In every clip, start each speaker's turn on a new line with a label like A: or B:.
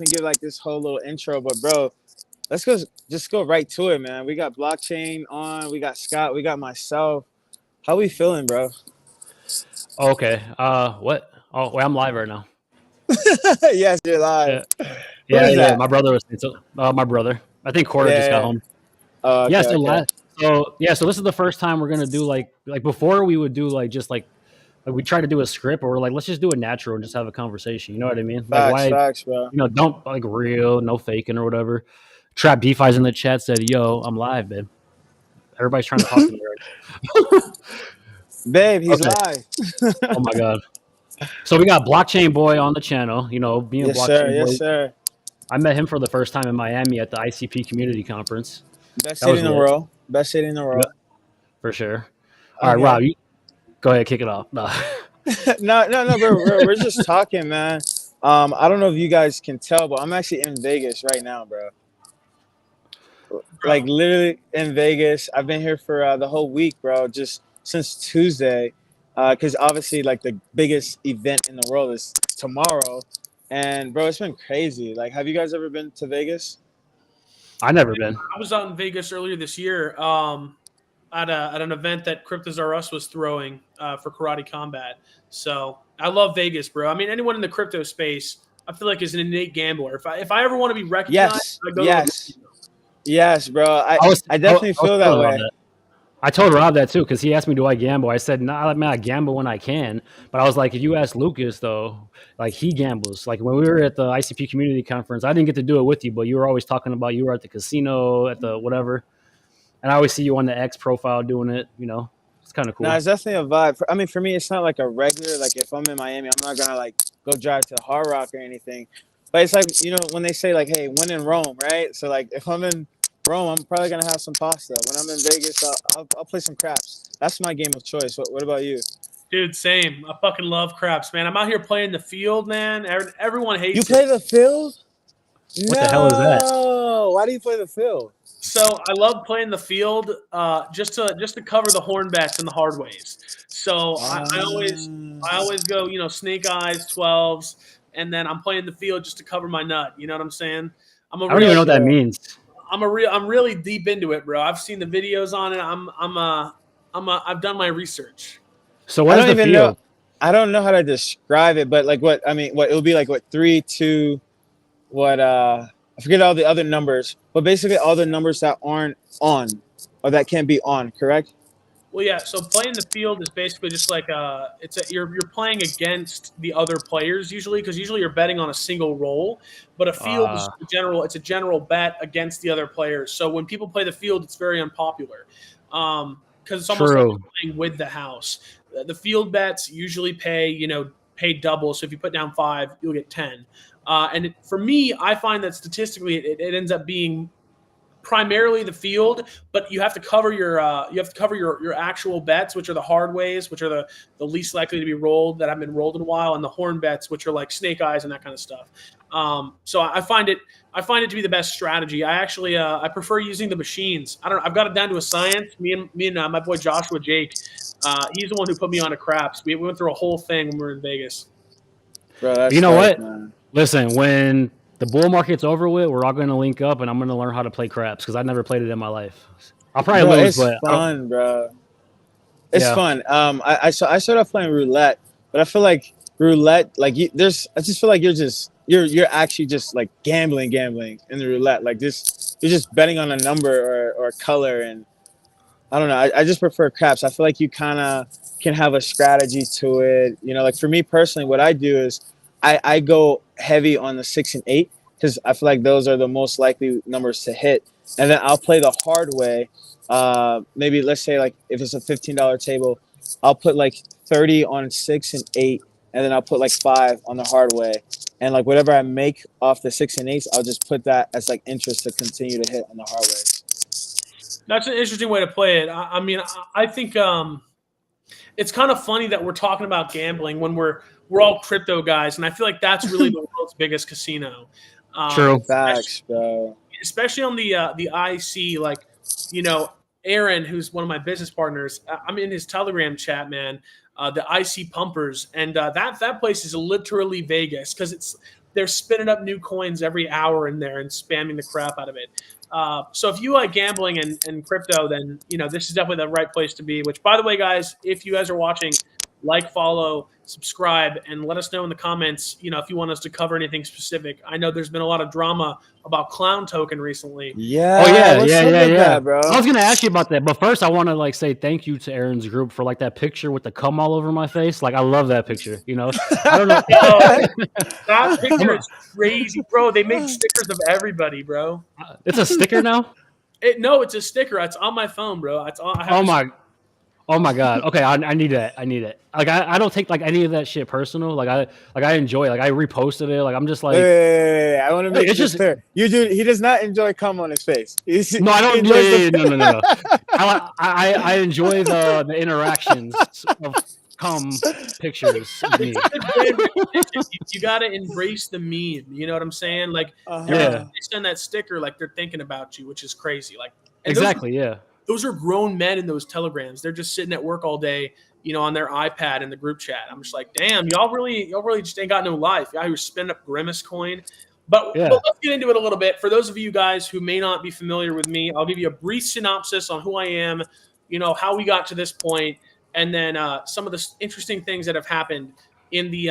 A: definitely give like this whole little intro, but bro, let's go right to it, man. We got Blockchain on, we got Scott, we got myself. How we feeling, bro?
B: Okay. What? Oh, wait, I'm live right now.
A: Yes, you're live.
B: Yeah.
A: Who
B: Yeah.
A: is
B: Yeah.
A: that?
B: My brother was. My brother. I think Cora just got
A: Yeah.
B: home.
A: Oh,
B: Yeah.
A: okay,
B: So
A: okay.
B: last. So yeah. So this is the first time we're gonna do like before we would do like we try to do a script, or we're like let's just do it natural and just have a conversation. You know what I mean? Like
A: Facts,
B: why
A: facts, bro.
B: don't like real, no faking or whatever. Trap DeFi's in the chat said, "Yo, I'm live, babe." Everybody's trying to talk to me right now.
A: Babe, he's
B: Okay.
A: live.
B: Oh my god. So we got Blockchain Boy on the channel. You know, being
A: Yes, sir.
B: Blockchain
A: Yes,
B: Boy.
A: sir.
B: I met him for the first time in Miami at the ICP Community Conference.
A: Best
B: That
A: city
B: was
A: in the
B: lit.
A: world. Best city in the
B: Yep,
A: world.
B: for sure. All right,
A: Okay.
B: Rob, you go ahead, kick it off. No.
A: No, no, no, bro. We're just talking, man. I don't know if you guys can tell, but I'm actually in Vegas right now, bro. Like
C: Bro,
A: literally in Vegas. I've been here for the whole week, bro. Just since Tuesday, because obviously, like the biggest event in the world is tomorrow, and bro, it's been crazy. Like, have you guys ever been to Vegas?
B: I never been.
C: I was out in Vegas earlier this year at an event that Cryptos R Us was throwing for Karate Combat. So I love Vegas, bro. I mean, anyone in the crypto space, I feel like is an innate gambler. If I ever want to be recognized,
A: Yes,
C: I go to a
A: yes, yes, bro. I
B: I
A: definitely
B: was
A: feel that
B: telling Rob
A: way.
B: that. I told Rob that too because he asked me, "Do I gamble?" I said, "No, I mean, I gamble when I can." But I was like, if you ask Lucas though, like he gambles. Like when we were at the ICP Community Conference, I didn't get to do it with you, but you were always talking about you were at the casino at the whatever, and I always see you on the X profile doing it. You know, it's kind of
A: No,
B: cool.
A: it's definitely a vibe. I mean, for me, it's not like a regular. Like if I'm in Miami, I'm not gonna like go drive to Hard Rock or anything. But it's like when they say like, "Hey, when in Rome," right? So like if I'm in Rome, I'm probably gonna have some pasta. When I'm in Vegas, I'll play some craps. That's my game of choice. What about you?
C: dude. Same. I fucking love craps, man. I'm out here playing the field, man. Everyone
A: You
C: hates it.
A: play the field?
B: What the hell is that?
A: No. Why do you play the field?
C: So I love playing the field just to cover the horn bets and the hard ways. So I always go snake eyes 12s, and then I'm playing the field just to cover my nut. You know what I'm saying? I'm a
B: I don't even
C: real
B: know what that
A: Sure.
B: means.
C: I'm really deep into it, bro. I've seen the videos on it. I've done my research.
B: So
A: I
B: where's
A: don't
B: the
A: even know.
B: field?
A: I don't know how to describe it, but like what I mean, what it would be like what 3, 2, what I forget all the other numbers, but basically all the numbers that aren't on or that can't be on, correct?
C: Well, yeah. So playing the field is basically just like you're playing against the other players usually because usually you're betting on a single roll, but a field is
B: Uh,
C: it's a general bet against the other players. So when people play the field, it's very unpopular because it's almost like
B: True.
C: you're playing with the house. The field bets usually pay double. So if you put down 5, you'll get 10. For me, I find that statistically it ends up being primarily the field, but you have to cover your actual bets, which are the hard ways, which are the least likely to be rolled that haven't been rolled in a while, and the horn bets, which are like snake eyes and that kind of stuff. So I find it to be the best strategy. I actually I prefer using the machines. I've got it down to a science. Me and my boy Joshua Jake, he's the one who put me on to craps. We went through a whole thing when we were in Vegas.
A: Bro,
B: You
A: that's
B: know
A: nice,
B: what?
A: man.
B: Listen, when the bull market's over with, we're all going to link up, and I'm going to learn how to play craps because I never played it in my life. I'll probably
A: Bro,
B: lose,
A: it's
B: but I don't.
A: fun, bro. It's
B: Yeah,
A: fun. I started off playing roulette, but I feel like roulette, like I just feel like you're actually just like gambling in the roulette. Like this, you're just betting on a number or a color, and I don't know. I just prefer craps. I feel like you kind of can have a strategy to it. Like for me personally, what I do is I go heavy on the 6 and 8 because I feel like those are the most likely numbers to hit. And then I'll play the hard way. Maybe let's say like if it's a $15 table, I'll put like 30 on 6 and 8, and then I'll put like 5 on the hard way. And like whatever I make off the 6 and 8s, I'll just put that as like interest to continue to hit on the hard way.
C: That's an interesting way to play it. I mean, I think it's kind of funny that we're talking about gambling when we're all crypto guys, and I feel like that's really the world's biggest casino.
B: true.
C: Especially,
A: Facts, bro.
C: especially on the IC, like Aaron, who's one of my business partners. I'm in his Telegram chat, man. The IC Pumpers, and that place is literally Vegas because it's they're spinning up new coins every hour in there and spamming the crap out of it. So if you like gambling and crypto, then this is definitely the right place to be. Which, by the way, guys, if you guys are watching, like, follow, subscribe, and let us know in the comments, if you want us to cover anything specific. I know there's been a lot of drama about Clown Token recently.
A: Yeah.
B: Oh yeah,
A: what's up with that, bro?
B: I was gonna ask you about that, but first I want to like say thank you to Aaron's group for like that picture with the cum all over my face. Like I love that picture. I don't know.
C: That picture is crazy, bro. They make stickers of everybody, bro.
B: It's a sticker now.
C: No, it's a sticker. It's on my phone, bro. It's on.
B: Oh my god. Okay, I need that. I need it. Like I don't take like any of that shit personal. Like I enjoy it. Like I reposted it. Like I'm just like
A: wait. I want to make this clear. He does not enjoy cum on his face.
B: No, I don't. No. I enjoy the interactions of cum pictures of me.
C: You got to embrace the meme. You know what I'm saying? Like
B: yeah,
C: they send that sticker like they're thinking about you, which is crazy. Like
B: exactly.
C: Those are grown men in those telegrams. They're just sitting at work all day, on their iPad in the group chat. I'm just like, damn, y'all really just ain't got no life. Y'all who are spinning up Grimace coin. But let's get into it a little bit. For those of you guys who may not be familiar with me, I'll give you a brief synopsis on who I am, how we got to this point, and then some of the interesting things that have happened in the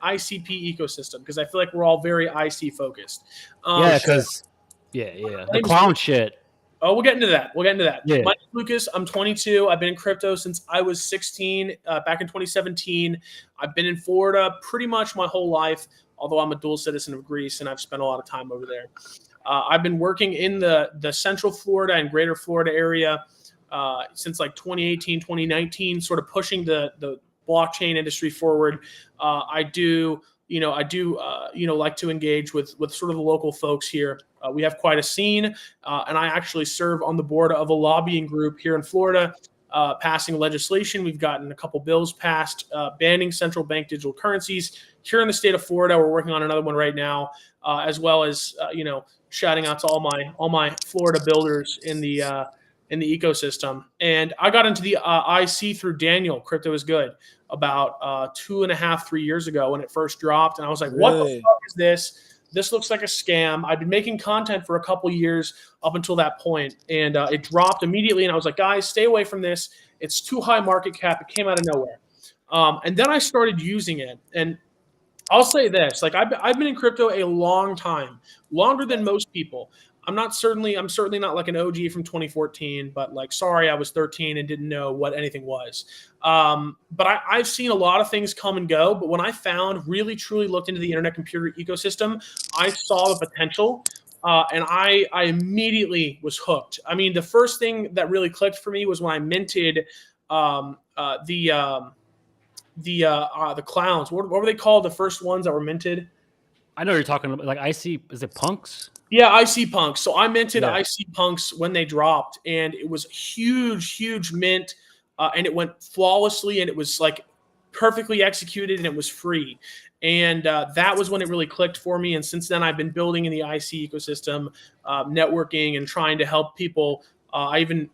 C: ICP ecosystem, because I feel like we're all very IC focused.
B: The clown shit.
C: Oh, we'll get into that.
B: Yeah.
C: My name's Lucas. I'm 22. I've been in crypto since I was 16, back in 2017. I've been in Florida pretty much my whole life, although I'm a dual citizen of Greece, and I've spent a lot of time over there. I've been working in the Central Florida and Greater Florida area since like 2018, 2019, sort of pushing the blockchain industry forward. I do like to engage with sort of the local folks here. We have quite a scene, and I actually serve on the board of a lobbying group here in Florida, passing legislation. We've gotten a couple bills passed banning central bank digital currencies. Here in the state of Florida, we're working on another one right now, as well as shouting out to all my Florida builders in the ecosystem. And I got into the IC through Daniel. Crypto is good. About 2.5, 3 years ago when it first dropped. And I was like, what the fuck is this? This looks like a scam. I've been making content for a couple years up until that point. And it dropped immediately. And I was like, guys, stay away from this. It's too high market cap. It came out of nowhere. And then I started using it. And I'll say this, like I've been in crypto a long time, longer than most people. I'm certainly not like an OG from 2014, but like, sorry, I was 13 and didn't know what anything was. But I've seen a lot of things come and go. But when I really truly looked into the internet computer ecosystem, I saw the potential, and I immediately was hooked. I mean, the first thing that really clicked for me was when I minted the clowns. What were they called? The first ones that were minted?
B: I know you're talking about, like, IC. Is it punks?
C: Yeah, IC punks. So I minted IC punks when they dropped, and it was huge mint, and it went flawlessly, and it was like perfectly executed, and it was free. And that was when it really clicked for me. And since then, I've been building in the IC ecosystem, networking, and trying to help people. I even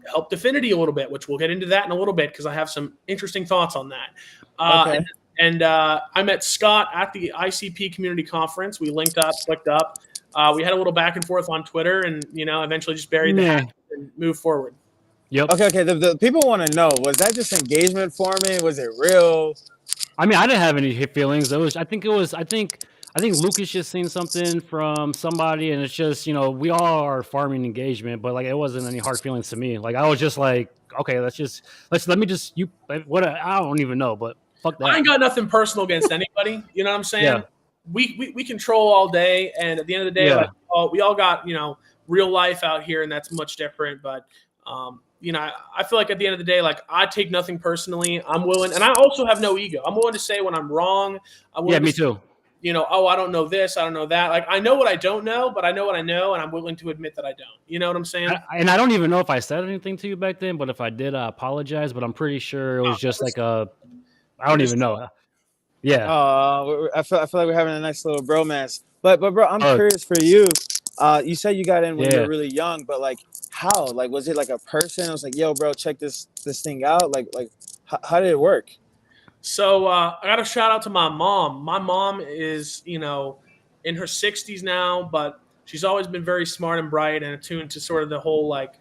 C: helped Affinity a little bit, which we'll get into that in a little bit because I have some interesting thoughts on that.
A: Okay.
C: And I met Scott at the ICP community conference. We linked up, clicked up. We had a little back and forth on Twitter, and eventually just buried the hatchet and moved forward.
B: Yep.
A: Okay. The people want to know: was that just engagement forming? Was it real?
B: I mean, I didn't have any feelings. I think Lucas just seen something from somebody, and it's just we all are farming engagement, but like it wasn't any hard feelings to me. Like I was just like, okay, let me just I don't even know, but fuck that.
C: I ain't got nothing personal against anybody. You know what I'm saying?
B: Yeah.
C: We control all day, and at the end of the day, we all got real life out here, and that's much different. But I feel like at the end of the day, like I take nothing personally. I'm willing, and I also have no ego. I'm willing to say when I'm wrong.
B: Me too.
C: I don't know this, I don't know that. Like I know what I don't know, but I know what I know, and I'm willing to admit that I don't. You know what I'm saying?
B: And I don't even know if I said anything to you back then, but if I did, I apologize. But I'm pretty sure it was just like I don't even know. Yeah.
A: I feel like we're having a nice little bromance. But bro, I'm curious for you. You said you got in when you were really young, but like how? Like was it like a person? I was like, yo, bro, check this thing out. Like how did it work?
C: So I got a shout out to my mom. My mom is, you know, in her 60s now, but she's always been very smart and bright and attuned to sort of the whole like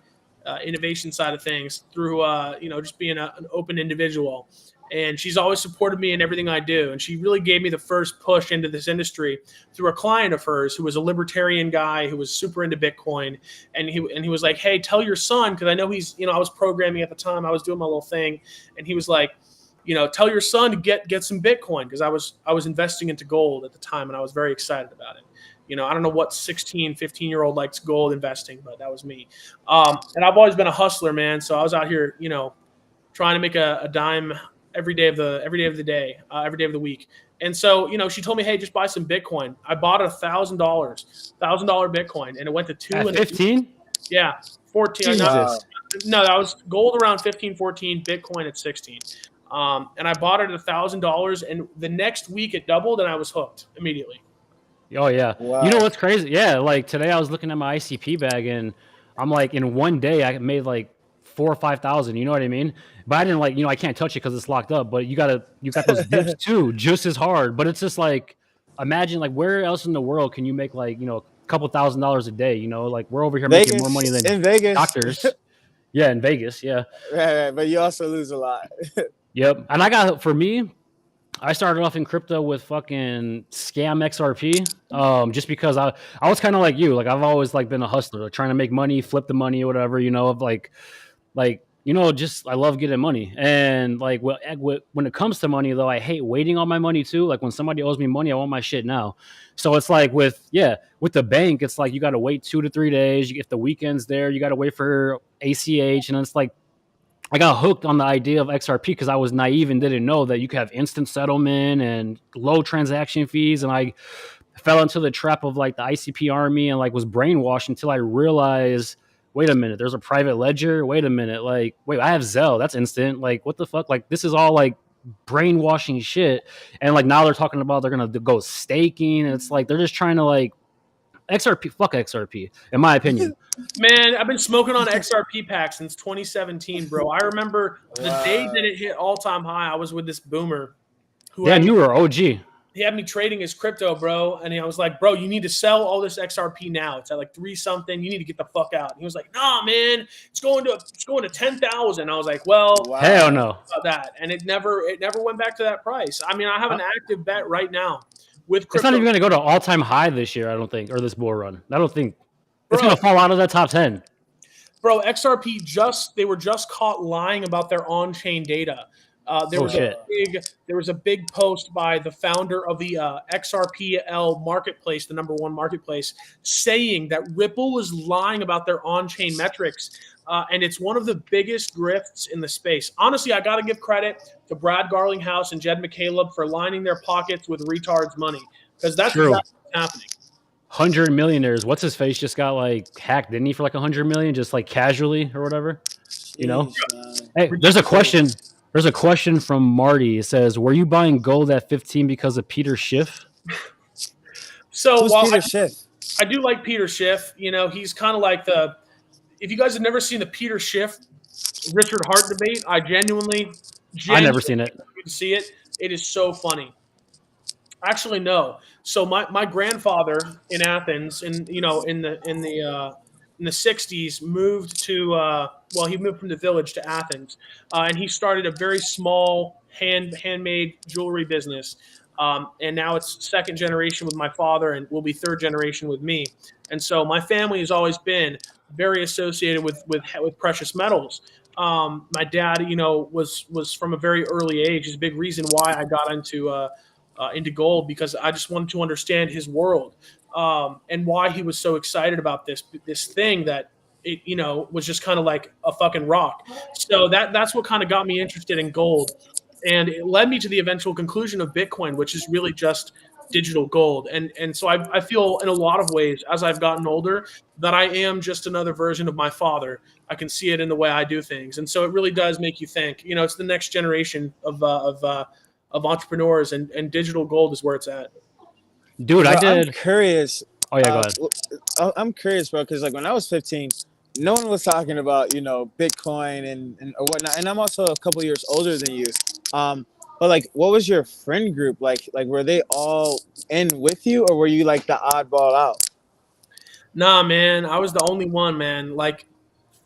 C: innovation side of things through, you know, just being an open individual. And she's always supported me in everything I do. And she really gave me the first push into this industry through a client of hers who was a libertarian guy who was super into Bitcoin. And he was like, hey, tell your son, because I know he's, you know, I was programming at the time, I was doing my little thing, and he was like, you know, tell your son to get some Bitcoin, because I was investing into gold at the time and I was very excited about it. You know, I don't know what 16, 15-year-old likes gold investing, but that was me. And I've always been a hustler, man. So I was out here, you know, trying to make a dime every day of the day, every day of the week. And so, you know, she told me, hey, just buy some Bitcoin. I bought $1,000 Bitcoin, and it went to two
B: At
C: and
B: 15?
C: yeah, 14.
B: Jesus.
C: No, that was gold around 15, 14, Bitcoin at 16. And I bought it at $1,000, and the next week it doubled, and I was hooked immediately.
B: Oh yeah.
A: Wow.
B: You know what's crazy? Yeah, like today I was looking at my ICP bag and I'm like, in one day I made like 4 or 5,000. You know what I mean? But I didn't like, you know, I can't touch it because it's locked up. But you got those dips too, just as hard. But it's just like, imagine like where else in the world can you make like, you know, a couple $1,000s a day? You know, like we're over here making more money than
A: in Vegas.
B: doctors. Yeah, in Vegas. Yeah.
A: Right, but you also lose a lot.
B: Yep. And I got, for me, I started off in crypto with fucking scam XRP, just because I was kind of like you, like I've always like been a hustler, like, trying to make money, flip the money or whatever, you know, of like you know, just I love getting money, and like when it comes to money though, I hate waiting on my money too. Like when somebody owes me money, I want my shit now. So it's like with the bank, it's like you got to wait 2 to 3 days. If the weekend's there, you got to wait for ACH, and it's like I got hooked on the idea of XRP because I was naive and didn't know that you could have instant settlement and low transaction fees. And I fell into the trap of like the ICP army and like was brainwashed until I realized, wait a minute, there's a private ledger. Wait a minute. Like, wait, I have Zelle. That's instant. Like, what the fuck? Like, this is all like brainwashing shit. And like now they're talking about they're going to go staking. And it's like they're just trying to like XRP, fuck XRP, in my opinion.
C: Man, I've been smoking on XRP packs since 2017, bro. I remember the day that it hit all-time high, I was with this boomer who
B: you were OG.
C: He had me trading his crypto, bro. And I was like, bro, you need to sell all this XRP now. It's at like 3 something. You need to get the fuck out. And he was like, nah, man, it's going to 10,000. I was like, well,
B: hell no.
C: About that. And it never went back to that price. I mean, I have an active bet right now with crypto.
B: It's not even going to go to all-time high this year, I don't think, or this bull run. I don't think it's going to fall out of that top 10.
C: Bro, XRP they were just caught lying about their on-chain data. There was a big post by the founder of the XRPL marketplace, the #1 marketplace, saying that Ripple is lying about their on-chain metrics, and it's one of the biggest grifts in the space. Honestly, I got to give credit to Brad Garlinghouse and Jed McCaleb for lining their pockets with retards' money, because that's exactly what's happening.
B: 100 millionaires. What's his face just got like hacked, didn't he, for like 100 million, just like casually or whatever? You know? Hey, there's a question. There's a question from Marty. It says, "Were you buying gold at 15 because of Peter Schiff?"
C: So
A: who's Peter Schiff?
C: I do like Peter Schiff. You know, he's kind of like if you guys have never seen the Peter Schiff Richard Hart debate, I genuinely
B: never seen it.
C: You can see it. It is so funny. Actually, no. So my grandfather in Athens, in the 60s, moved to he moved from the village to Athens, and he started a very small handmade jewelry business. And now it's second generation with my father, and will be third generation with me. And so my family has always been very associated with precious metals. My dad, was from a very early age is a big reason why I got into gold, because I just wanted to understand his world, and why he was so excited about this thing that it was just kind of like a fucking rock. So that's what kind of got me interested in gold, and it led me to the eventual conclusion of Bitcoin, which is really just digital gold. And so I feel in a lot of ways, as I've gotten older, that I am just another version of my father. I can see it in the way I do things, and so it really does make you think. It's the next generation of entrepreneurs, and digital gold is where it's at.
B: Dude,
A: I'm curious.
B: Oh yeah, go ahead.
A: I'm curious, bro, because like when I was 15, no one was talking about Bitcoin and or whatnot. And I'm also a couple years older than you. But like, what was your friend group like? Like, were they all in with you, or were you like the oddball out?
C: Nah, man, I was the only one, man. Like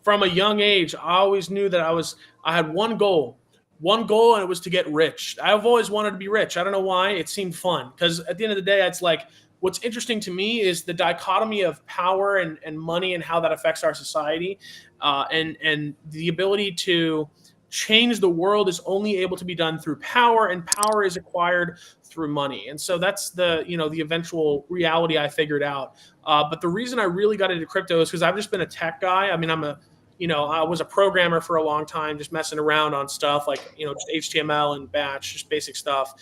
C: from a young age, I always knew that I had one goal, and it was to get rich. I've always wanted to be rich. I don't know why. It seemed fun because at the end of the day, it's like what's interesting to me is the dichotomy of power and money and how that affects our society, and the ability to change the world is only able to be done through power, and power is acquired through money. And so that's the eventual reality I figured out. But the reason I really got into crypto is because I've just been a tech guy. I mean, I was a programmer for a long time, just messing around on stuff like, just HTML and batch, just basic stuff,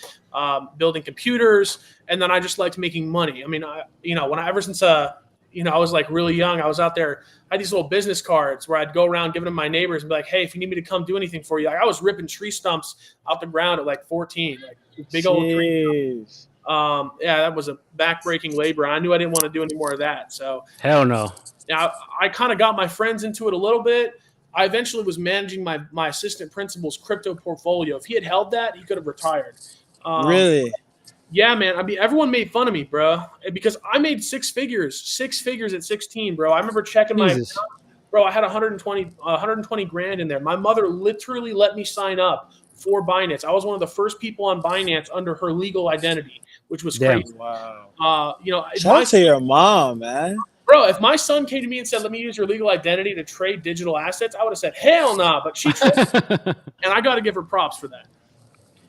C: building computers. And then I just liked making money. I mean, ever since, I was like really young, I was out there, I had these little business cards where I'd go around giving them to my neighbors and be like, hey, if you need me to come do anything for you, like I was ripping tree stumps out the ground at like 14, like big old tree.
A: Jeez.
C: Yeah, that was a backbreaking labor. I knew I didn't want to do any more of that. So
B: Hell no.
C: now I kind of got my friends into it a little bit. I eventually was managing my assistant principal's crypto portfolio. If he had held that, he could have retired.
A: Really?
C: Yeah, man. I mean, everyone made fun of me, bro, because I made six figures at 16, bro. I remember checking
B: Jesus.
C: bro, I had 120 grand in there. My mother literally let me sign up for Binance. I was one of the first people on Binance under her legal identity, which was
B: Damn.
C: crazy.
A: Wow.
C: If
A: Shout
C: my
A: out to your mom, man.
C: Bro, if my son came to me and said, let me use your legal identity to trade digital assets, I would have said, hell nah. But she tried, and I got to give her props for that.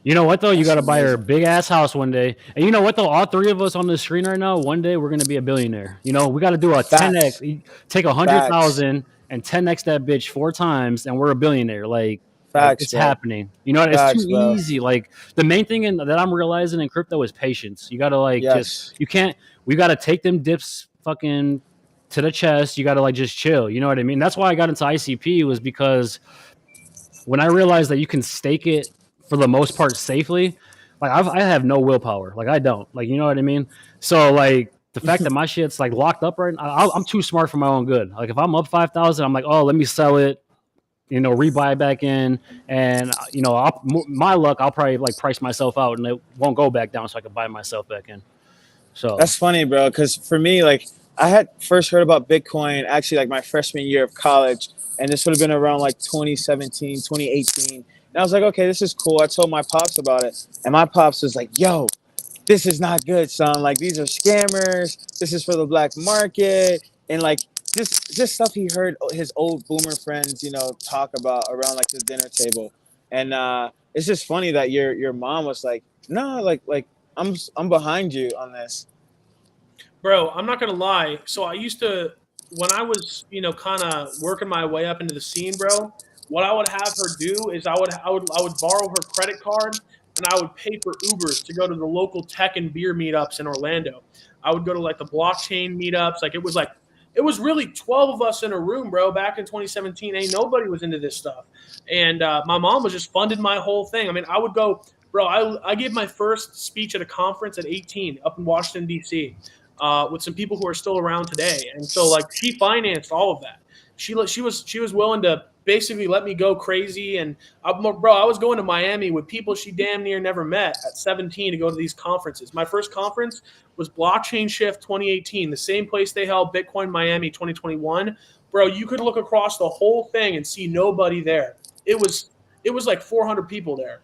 B: You know what though? You
A: That's
B: got to buy her a
A: amazing.
B: big ass house one day. And you know what though? All three of us on the screen right now, one day we're gonna be a billionaire. We got to do a
A: Facts.
B: 10x. Take
A: Facts.
B: 100,000 and 10x that bitch 4 times, and we're a billionaire. Like
A: Facts,
B: it's
A: bro.
B: happening. It's too
A: Facts, bro.
B: easy. Like the main thing that I'm realizing in crypto is patience. You got to like just
A: Yes.
B: you can't. We got to take them dips fucking to the chest. You got to like just chill. You know what I mean? That's why I got into ICP was because when I realized that you can stake it for the most part safely, like I have no willpower. Like I don't. Like you know what I mean? So like the fact that my shit's like locked up right now, I'm too smart for my own good. Like if I'm up 5,000, I'm like, oh, let me sell it. Rebuy back in, and my luck, I'll probably like price myself out, and it won't go back down, so I can buy myself back in. So
A: That's funny, bro. Because for me, like, I had first heard about Bitcoin actually like my freshman year of college, and this would have been around like 2017, 2018. And I was like, okay, this is cool. I told my pops about it, and my pops was like, yo, this is not good, son. Like, these are scammers. This is for the black market, and like just stuff he heard his old boomer friends, talk about around like the dinner table. And it's just funny that your mom was like, no, like I'm behind you on this.
C: Bro, I'm not going to lie. So I used to, when I was, kind of working my way up into the scene, bro, what I would have her do is I would borrow her credit card and I would pay for Ubers to go to the local tech and beer meetups in Orlando. I would go to like the blockchain meetups. It was really 12 of us in a room, bro, back in 2017. Ain't nobody was into this stuff. And my mom was just funded my whole thing. I mean, I would go, bro, I gave my first speech at a conference at 18 up in Washington, D.C. With some people who are still around today. And so like she financed all of that. She was willing to basically let me go crazy. And I was going to Miami with people she damn near never met at 17 to go to these conferences. My first conference was Blockchain Shift 2018, the same place they held Bitcoin Miami 2021. Bro, you could look across the whole thing and see nobody there. It was like 400 people there.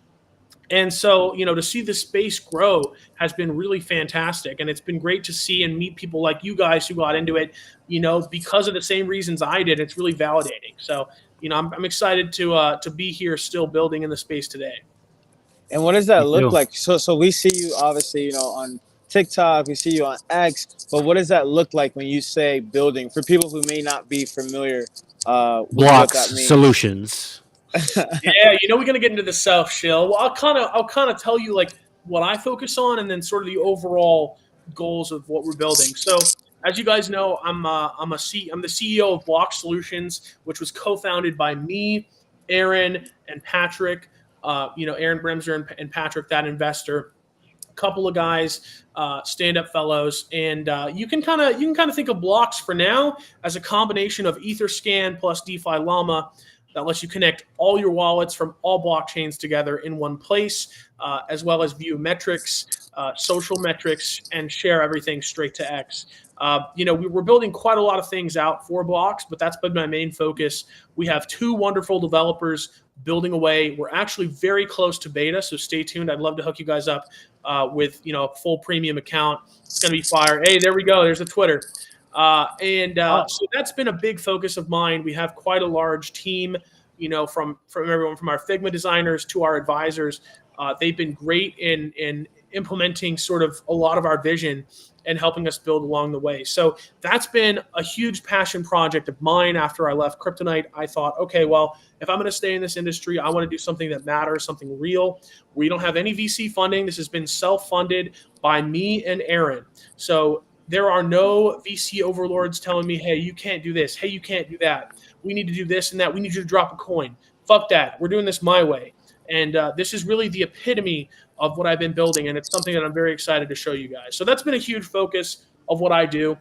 C: And so, to see the space grow has been really fantastic. And it's been great to see and meet people like you guys who got into it, because of the same reasons I did. It's really validating. So, I'm excited to be here still building in the space today.
A: And what does
B: me
A: that look
B: too.
A: like? So we see you obviously, on TikTok, we see you on X, but what does that look like when you say building for people who may not be familiar with what
B: Blocks
A: that means?
B: solutions.
C: Yeah, we're gonna get into the South Shill. Well, I'll kind of tell you like what I focus on, and then sort of the overall goals of what we're building. So, as you guys know, I'm the CEO of Block Solutions, which was co-founded by me, Aaron, and Patrick. Aaron Bremser and Patrick, that investor. A couple of guys, stand-up fellows, and you can kind of think of Blocks for now as a combination of EtherScan plus DeFi Llama. that lets you connect all your wallets from all blockchains together in one place, as well as view metrics, social metrics, and share everything straight to X. We're building quite a lot of things out for Blocks, but that's been my main focus. We have 2 wonderful developers building away. We're actually very close to beta, so stay tuned. I'd love to hook you guys up with a full premium account. It's going to be fire. Hey, there we go. There's the Twitter. So that's been a big focus of mine. We have quite a large team, from everyone from our Figma designers to our advisors. They've been great in implementing sort of a lot of our vision and helping us build along the way. So that's been a huge passion project of mine. After I left Kryptonite, I thought, okay, well, if I'm going to stay in this industry, I want to do something that matters, something real. We don't have any VC funding. This has been self-funded by me and Aaron. So there are no VC overlords telling me, hey, you can't do this. Hey, you can't do that. We need to do this and that. We need you to drop a coin. Fuck that. We're doing this my way. And this is really the epitome of what I've been building, and it's something that I'm very excited to show you guys. So that's been a huge focus of what I do.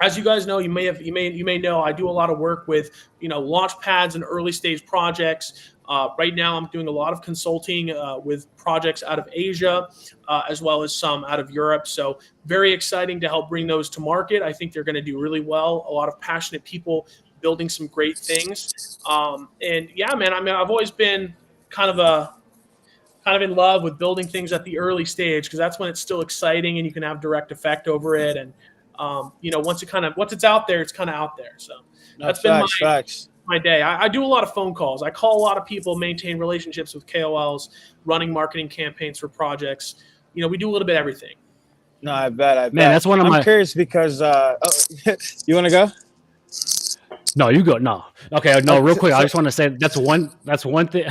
C: As you guys know, you may know, I do a lot of work with launch pads and early stage projects. Right now, I'm doing a lot of consulting with projects out of Asia, as well as some out of Europe. So very exciting to help bring those to market. I think they're going to do really well. A lot of passionate people building some great things. And yeah, man, I've always been kind of in love with building things at the early stage, because that's when it's still exciting and you can have direct effect over it. And once it's out there, it's kind of out there. So that's been my day. I do a lot of phone calls. I call a lot of people, maintain relationships with KOLs, running marketing campaigns for projects. We do a little bit of everything.
A: No, I bet.
B: Man, that's one of
A: I'm curious because you want to go?
B: No, you go. No. Okay. No, real quick. I just want to say that's one thing.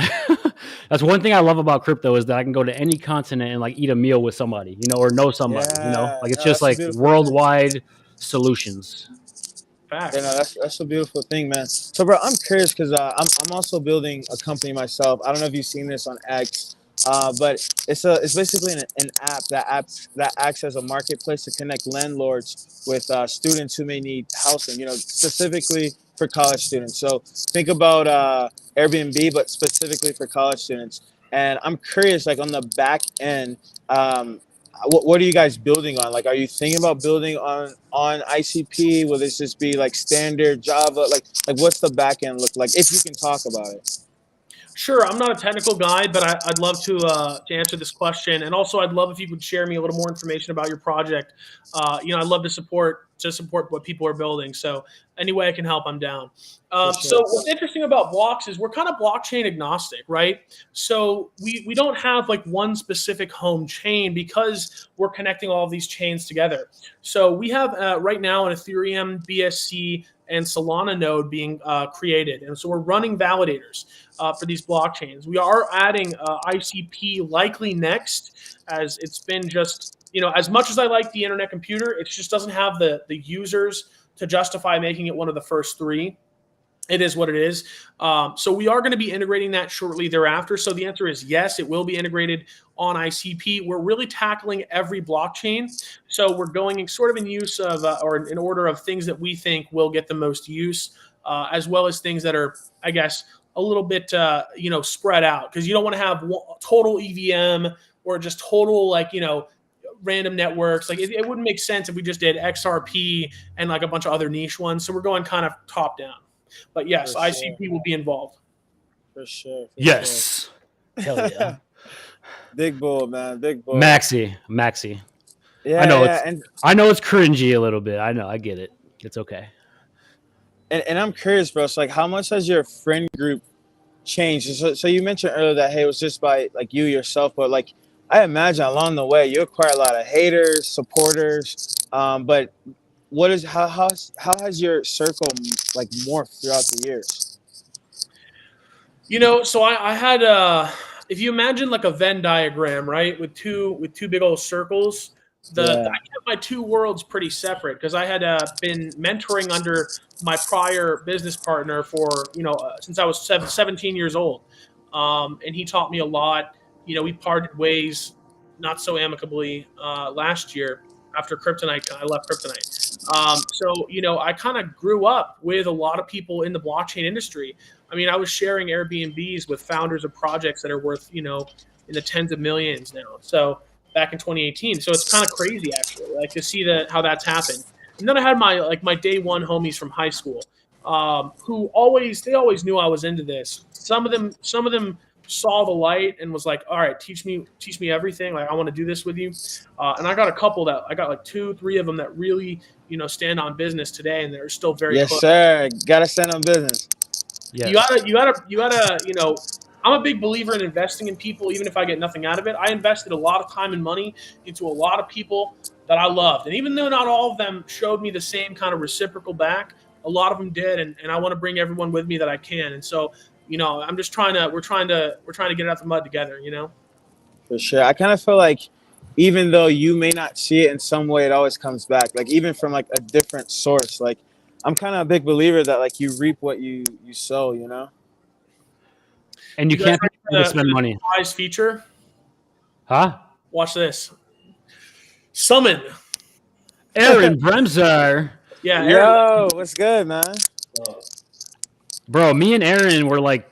B: That's one thing I love about crypto is that I can go to any continent and eat a meal with somebody, or know somebody, it's just worldwide solutions.
C: Facts.
A: Yeah, no, that's a beautiful thing, man. So, bro, I'm curious because I'm also building a company myself. I don't know if you've seen this on X, but it's basically an app that acts as a marketplace to connect landlords with students who may need housing. Specifically for college students. So think about Airbnb, but specifically for college students. And I'm curious, on the back end, what are you guys building on? Are you thinking about building on ICP? Will this just be standard Java? What's the back end look like, if you can talk about it?
C: Sure. I'm not a technical guy, but I'd love to answer this question. And also, I'd love if you could share me a little more information about your project. I'd love to support what people are building. So any way I can help, I'm down. So what's interesting about Blocks is we're kind of blockchain agnostic, right? So we don't have one specific home chain because we're connecting all of these chains together. So we have right now an Ethereum, BSC, and Solana node being created. And so we're running validators for these blockchains. We are adding ICP likely next, as it's been just, as much as I like the internet computer, it just doesn't have the users to justify making it one of the first 3. It is what it is. So we are going to be integrating that shortly thereafter. So the answer is yes, it will be integrated on ICP. We're really tackling every blockchain. So we're going in use of, or in order of things that we think will get the most use, as well as things that are, I guess, a little bit, spread out. Because you don't want to have total EVM or just total, random networks. It wouldn't make sense if we just did XRP and a bunch of other niche ones. So we're going kind of top down. But yes, for ICP will be involved.
A: For sure.
B: Yes. Hell yeah.
A: Big bull, man. Big bull.
B: Maxi.
A: Yeah,
B: I know it's cringy a little bit. I know. I get it. It's okay.
A: And I'm curious, bro. So how much has your friend group changed? So you mentioned earlier that, hey, it was just by you yourself, but I imagine along the way you acquire a lot of haters, supporters. But how has your circle morphed throughout the years?
C: So I had if you imagine a Venn diagram, right, with two big old circles. I kept my 2 worlds pretty separate because I had been mentoring under my prior business partner for since I was 17 years old, and he taught me a lot. We parted ways not so amicably last year after Kryptonite. I left Kryptonite. So I kind of grew up with a lot of people in the blockchain industry. I mean, I was sharing Airbnbs with founders of projects that are worth, in the tens of millions now. So back in 2018. So it's kind of crazy actually, like to see how that's happened. And then I had my day one homies from high school, who they always knew I was into this. Some of them saw the light and was like, all right, teach me everything. Like, I want to do this with you. And I got like 2-3 of them that really, stand on business today. And they're still very
A: Yes,
C: close.
A: sir. Gotta stand on business.
B: Yeah.
C: You gotta, I'm a big believer in investing in people, even if I get nothing out of it. I invested a lot of time and money into a lot of people that I loved. And even though not all of them showed me the same kind of reciprocal back, a lot of them did. And I want to bring everyone with me that I can. And so, I'm just we're trying to get it out the mud together,
A: For sure. I kind of feel like even though you may not see it in some way, it always comes back. Like even from like a different source. Like I'm kind of a big believer that like you reap what you sow, you know?
B: And you can't spend money.
C: Surprise feature.
B: Huh?
C: Watch this. Summon.
B: Aaron Bremser.
C: Yeah. Aaron.
A: Yo, what's good, man?
B: Bro, me and Aaron were like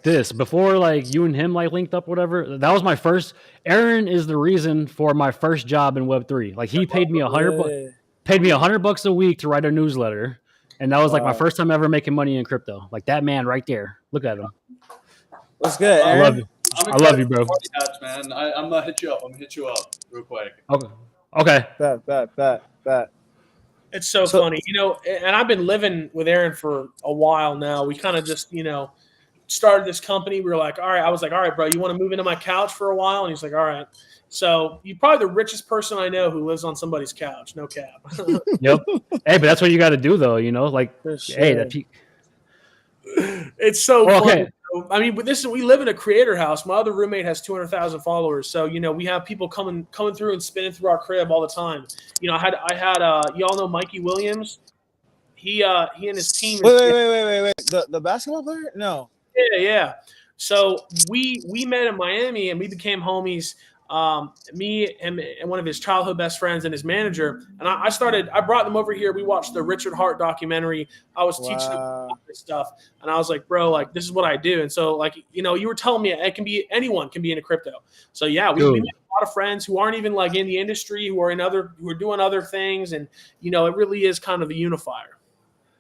B: this before, like you and him like linked up, whatever. That was my first. Aaron is the reason for my first job in Web3. Like he paid me $100 a week to write a newsletter, and that was like my first time ever making money in crypto. Like that man right there. Look at him.
A: What's good, Aaron?
B: I love you. I love you, bro.
D: Hats, man. I'm gonna hit you up. I'm gonna hit you up real quick.
B: Okay.
A: Bet.
C: It's so funny, and I've been living with Aaron for a while now. We kind of just, started this company. We were like, all right. I was like, all right, bro, you want to move into my couch for a while? And he's like, all right. So you're probably the richest person I know who lives on somebody's couch. No cap.
B: Yep. Hey, but that's what you got to do, though. Like,
A: sure.
B: hey,
C: it's so funny.
B: Okay.
C: I mean, we live in a creator house. My other roommate has 200,000 followers, so we have people coming through and spinning through our crib all the time. I had y'all know Mikey Williams. He and his team.
A: Wait. The basketball player? No.
C: Yeah. So we met in Miami and we became homies. Me and one of his childhood best friends and his manager. And I brought them over here. We watched the Richard Hart documentary. I was teaching them about this stuff. And I was like, bro, like, this is what I do. And so like, you were telling me anyone can be into crypto. So yeah, we made a lot of friends who aren't even like in the industry, who are doing other things. And, it really is kind of a unifier.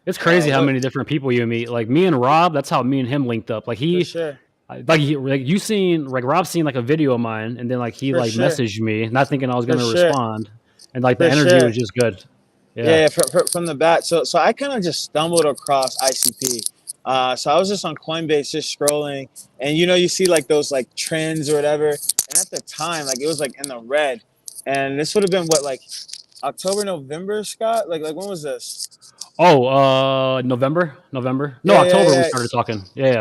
B: It's crazy how many different people you meet. Like me and Rob, that's how me and him linked up. Like
A: you seen
B: Rob seen like a video of mine, and then like he messaged me, not thinking I was going to respond, and like the
A: For
B: energy was just good.
A: Yeah. From the bat. So I kind of just stumbled across ICP. So I was just on Coinbase, just scrolling, and you see like those like trends or whatever. And at the time, like it was like in the red, and this would have been what, like October, November, Scott? Like when was this?
B: Oh, November? No,
A: Yeah,
B: October
A: yeah.
B: we started talking. Yeah.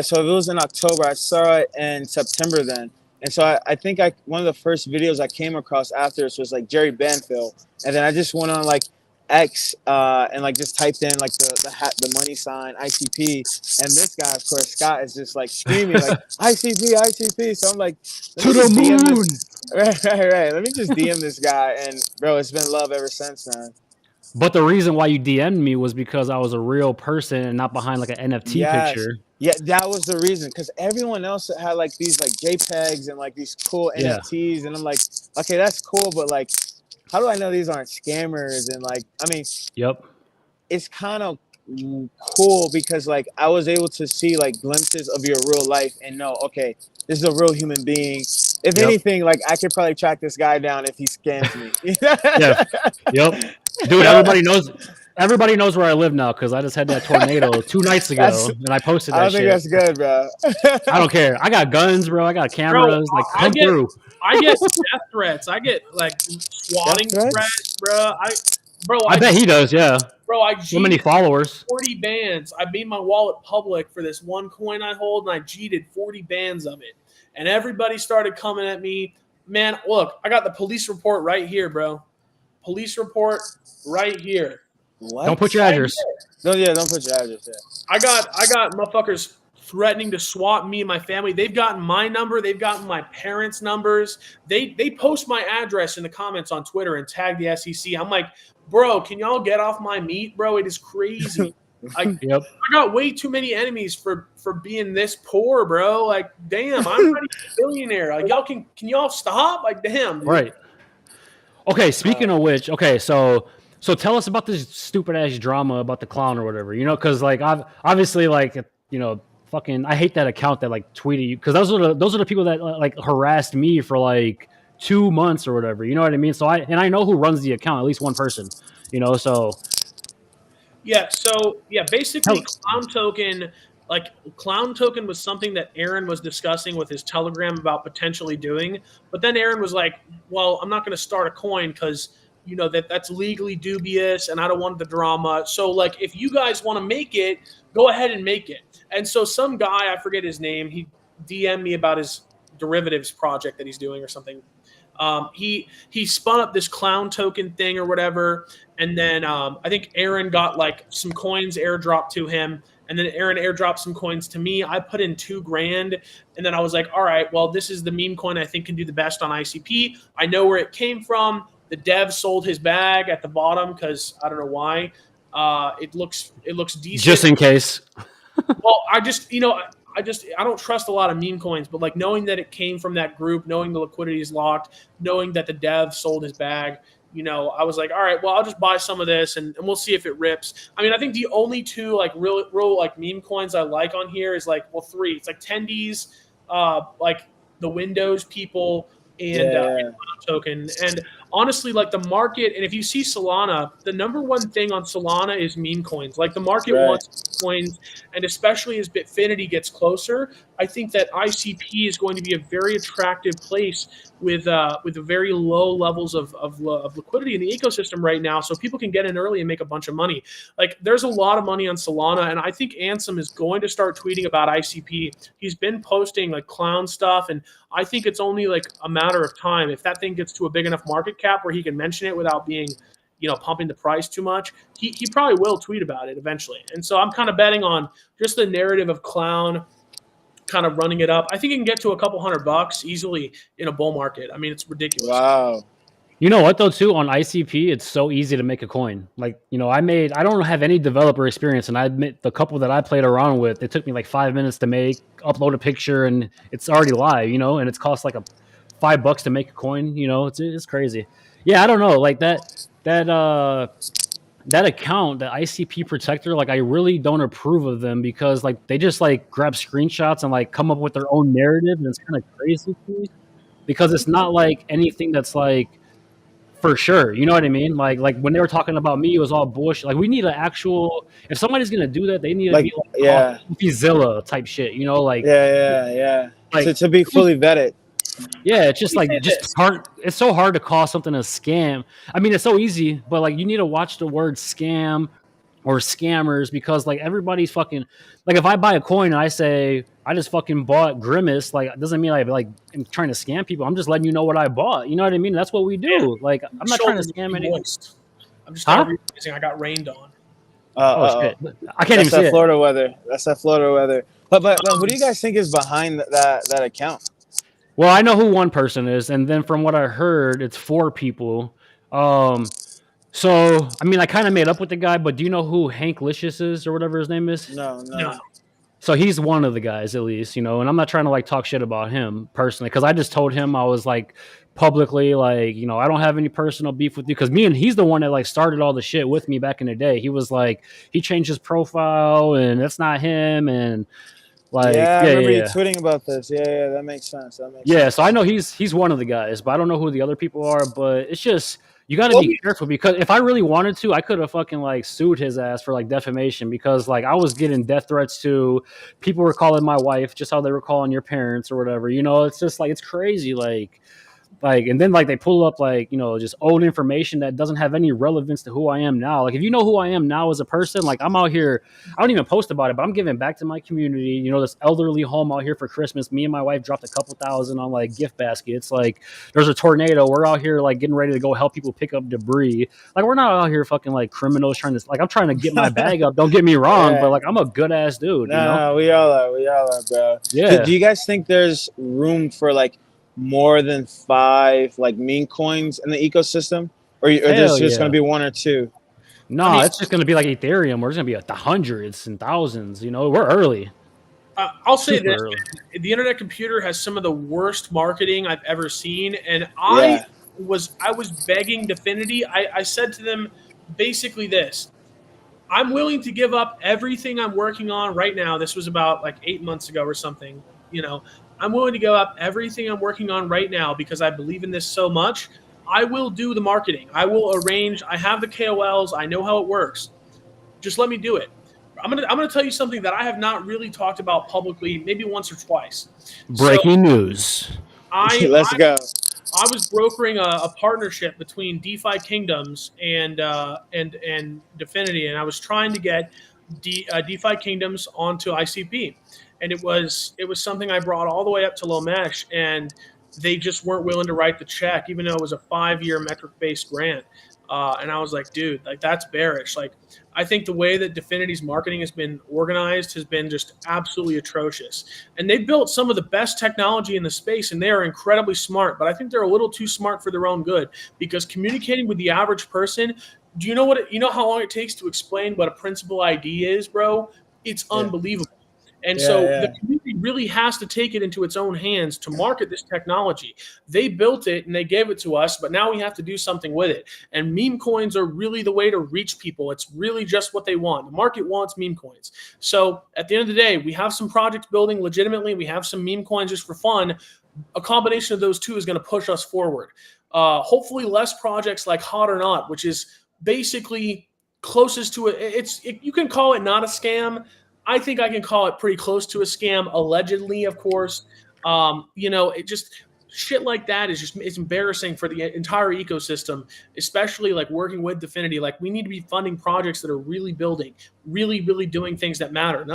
A: So if it was in October, I saw it in September then. And so I think one of the first videos I came across after this was like Jerry Banfield. And then I just went on like X and like just typed in like the money sign ICP. And this guy, of course, Scott, is just like screaming like ICP. So I'm like,
B: to the moon.
A: Right. Let me just DM this guy. And bro, it's been love ever since, man.
B: But the reason why you DM'd me was because I was a real person and not behind like an NFT picture.
A: Yeah, that was the reason. Because everyone else had like these like JPEGs and like these cool NFTs, and I'm like, okay, that's cool, but like, how do I know these aren't scammers? And like, I mean,
B: yep,
A: it's kind of cool because like I was able to see like glimpses of your real life and know, okay, this is a real human being. If anything, like I could probably track this guy down if he scams me.
B: Yeah. Yep. Dude, everybody knows where I live now because I just had that tornado 2 nights ago and I posted that shit.
A: I think that's good, bro.
B: I don't care. I got guns, bro. I got cameras.
C: Bro,
B: come through.
C: I get death threats. I get like swatting threats, bro.
B: I bet he does, yeah.
C: Bro, I
B: so many followers.
C: 40 bands. I made my wallet public for this one coin I hold, and I cheated 40 bands of it. And everybody started coming at me. Man, look, I got the police report right here, bro. Police report right here.
A: What?
B: Don't put your address.
A: Don't put your address. Yeah.
C: I got motherfuckers threatening to swat me and my family. They've gotten my number. They've gotten my parents' numbers. They post my address in the comments on Twitter and tag the SEC. I'm like, bro, can y'all get off my meat, bro? It is crazy.
B: Yep.
C: I got way too many enemies for being this poor, bro. Like, damn, I'm not even a billionaire. Like, y'all can y'all stop? Like, damn, dude.
B: Right. Okay, speaking of which, okay, so tell us about this stupid ass drama about the clown or whatever, because like I've obviously like fucking I hate that account that like tweeted you because those are the people that like harassed me for like 2 months or whatever, you know what I mean? So I know who runs the account, at least one person, so
C: Yeah, so yeah, basically
B: tell,
C: Clown Token was something that Aaron was discussing with his Telegram about potentially doing, but then Aaron was like, "Well, I'm not going to start a coin because that's legally dubious, and I don't want the drama. So like, if you guys want to make it, go ahead and make it." And so some guy, I forget his name, he DM'd me about his derivatives project that he's doing or something. He spun up this Clown Token thing or whatever, and then I think Aaron got like some coins airdropped to him, and then Aaron airdropped some coins to me. I put in $2,000, and then I was like, all right, well, this is the meme coin I think can do the best on ICP. I know where it came from. The dev sold his bag at the bottom because I don't know why. It looks decent.
B: just in case.
C: Well, I don't trust a lot of meme coins, but like knowing that it came from that group, knowing the liquidity is locked, knowing that the dev sold his bag, I was like, all right, well, I'll just buy some of this and we'll see if it rips. I mean, I think the only two like real like meme coins I like on here is like, well, three. It's like Tendies, like the Windows people and Token. And honestly, like the market, and if you see Solana, the number one thing on Solana is meme coins. Like the market wants coins, and especially as Bitfinity gets closer, I think that ICP is going to be a very attractive place with very low levels of liquidity in the ecosystem right now, so people can get in early and make a bunch of money. Like there's a lot of money on Solana, and I think Ansem is going to start tweeting about ICP. He's been posting like clown stuff, and I think it's only like a matter of time if that thing gets to a big enough market cap where he can mention it without being pumping the price too much. He probably will tweet about it eventually, and so I'm kind of betting on just the narrative of clown kind of running it up. I think it can get to a couple $100 easily in a bull market. I mean, it's ridiculous.
A: Wow.
B: You know what though, too, on ICP, it's so easy to make a coin. Like, I don't have any developer experience, and I admit the couple that I played around with, it took me like 5 minutes to make, upload a picture, and it's already live, and it's cost like $5 to make a coin, it's crazy. Yeah, I don't know, like that account, the ICP protector, like I really don't approve of them because like they just like grab screenshots and like come up with their own narrative, and it's kind of crazy to me because it's not like anything that's like for sure, you know what I mean? Like when they were talking about me, it was all bullshit. Like we need an actual. If somebody's gonna do that, they need to be like Zilla type shit, like
A: Like to be fully vetted.
B: Yeah, it's just like hard. It's so hard to call something a scam. I mean, it's so easy, but like you need to watch the word scam or scammers because like everybody's fucking like if I buy a coin and I say I just fucking bought Grimace, like it doesn't mean I like am trying to scam people. I'm just letting you know what I bought. You know what I mean? That's what we do. Yeah. Like I'm not trying to scam anyone.
C: I'm just realizing I got rained on.
B: Shit. I can't even see it.
A: Florida weather. That's that Florida weather. But who do you guys think is behind that account?
B: Well, I know who one person is, and then from what I heard, it's 4 people. So, I mean, I kind of made up with the guy, but do you know who Hank Licious is or whatever his name is?
A: No.
B: So he's one of the guys, at least, and I'm not trying to like talk shit about him personally because I just told him I was like publicly like, I don't have any personal beef with you because he's the one that like started all the shit with me back in the day. He was like, he changed his profile and that's not him and. Like,
A: I remember you tweeting about this. Yeah, that makes sense.
B: So I know he's one of the guys, but I don't know who the other people are. But it's just you got to be careful because if I really wanted to, I could have fucking like sued his ass for like defamation because like I was getting death threats to people were calling my wife just how they were calling your parents or whatever. It's just like it's crazy. Like, and then like they pull up like, just old information that doesn't have any relevance to who I am now. Like if you know who I am now as a person, like I'm out here, I don't even post about it, but I'm giving back to my community, this elderly home out here for Christmas. Me and my wife dropped a couple thousand on like gift baskets. Like there's a tornado. We're out here like getting ready to go help people pick up debris. Like we're not out here fucking like criminals trying to, like I'm trying to get my bag up. Don't get me wrong, but like I'm a good ass dude.
A: No, we all are, bro.
B: Yeah.
A: Do you guys think there's room for like more than 5 like meme coins in the ecosystem, or there's just going to be 1 or 2?
B: No,
C: I mean,
B: it's just going to be like Ethereum, where it's going to be the hundreds and thousands. We're early.
C: I'll say
B: Super
C: this:
B: early.
C: the Internet Computer has some of the worst marketing I've ever seen, and
A: Yeah.
C: I was begging Dfinity. I said to them basically this: I'm willing to give up everything I'm working on right now. This was about like 8 months ago or something. I'm willing to give up everything I'm working on right now because I believe in this so much. I will do the marketing. I will arrange. I have the KOLs. I know how it works. Just let me do it. I'm gonna tell you something that I have not really talked about publicly, maybe once or twice. So
B: Breaking news.
C: I
A: Let's go.
C: I was brokering a partnership between DeFi Kingdoms and Dfinity, and I was trying to get DeFi Kingdoms onto ICP, and it was something I brought all the way up to Lomesh, and they just weren't willing to write the check, even though it was a 5-year metric-based grant. And I was like, dude, like that's bearish. Like, I think the way that Dfinity's marketing has been organized has been just absolutely atrocious. And they built some of the best technology in the space, and they are incredibly smart. But I think they're a little too smart for their own good, because communicating with the average person, do you know you know how long it takes to explain what a principal ID is, bro? It's unbelievable. And so the community really has to take it into its own hands to market this technology. They built it and they gave it to us, but now we have to do something with it. And meme coins are really the way to reach people. It's really just what they want. The market wants meme coins. So at the end of the day, we have some projects building legitimately. We have some meme coins just for fun. A combination of those two is going to push us forward. Hopefully less projects like Hot or Not, which is basically closest to it. You can call it not a scam. I think I can call it pretty close to a scam, allegedly, of course. It just shit like that it's embarrassing for the entire ecosystem, especially like working with Dfinity. Like, we need to be funding projects that are really building, really, really doing things that matter.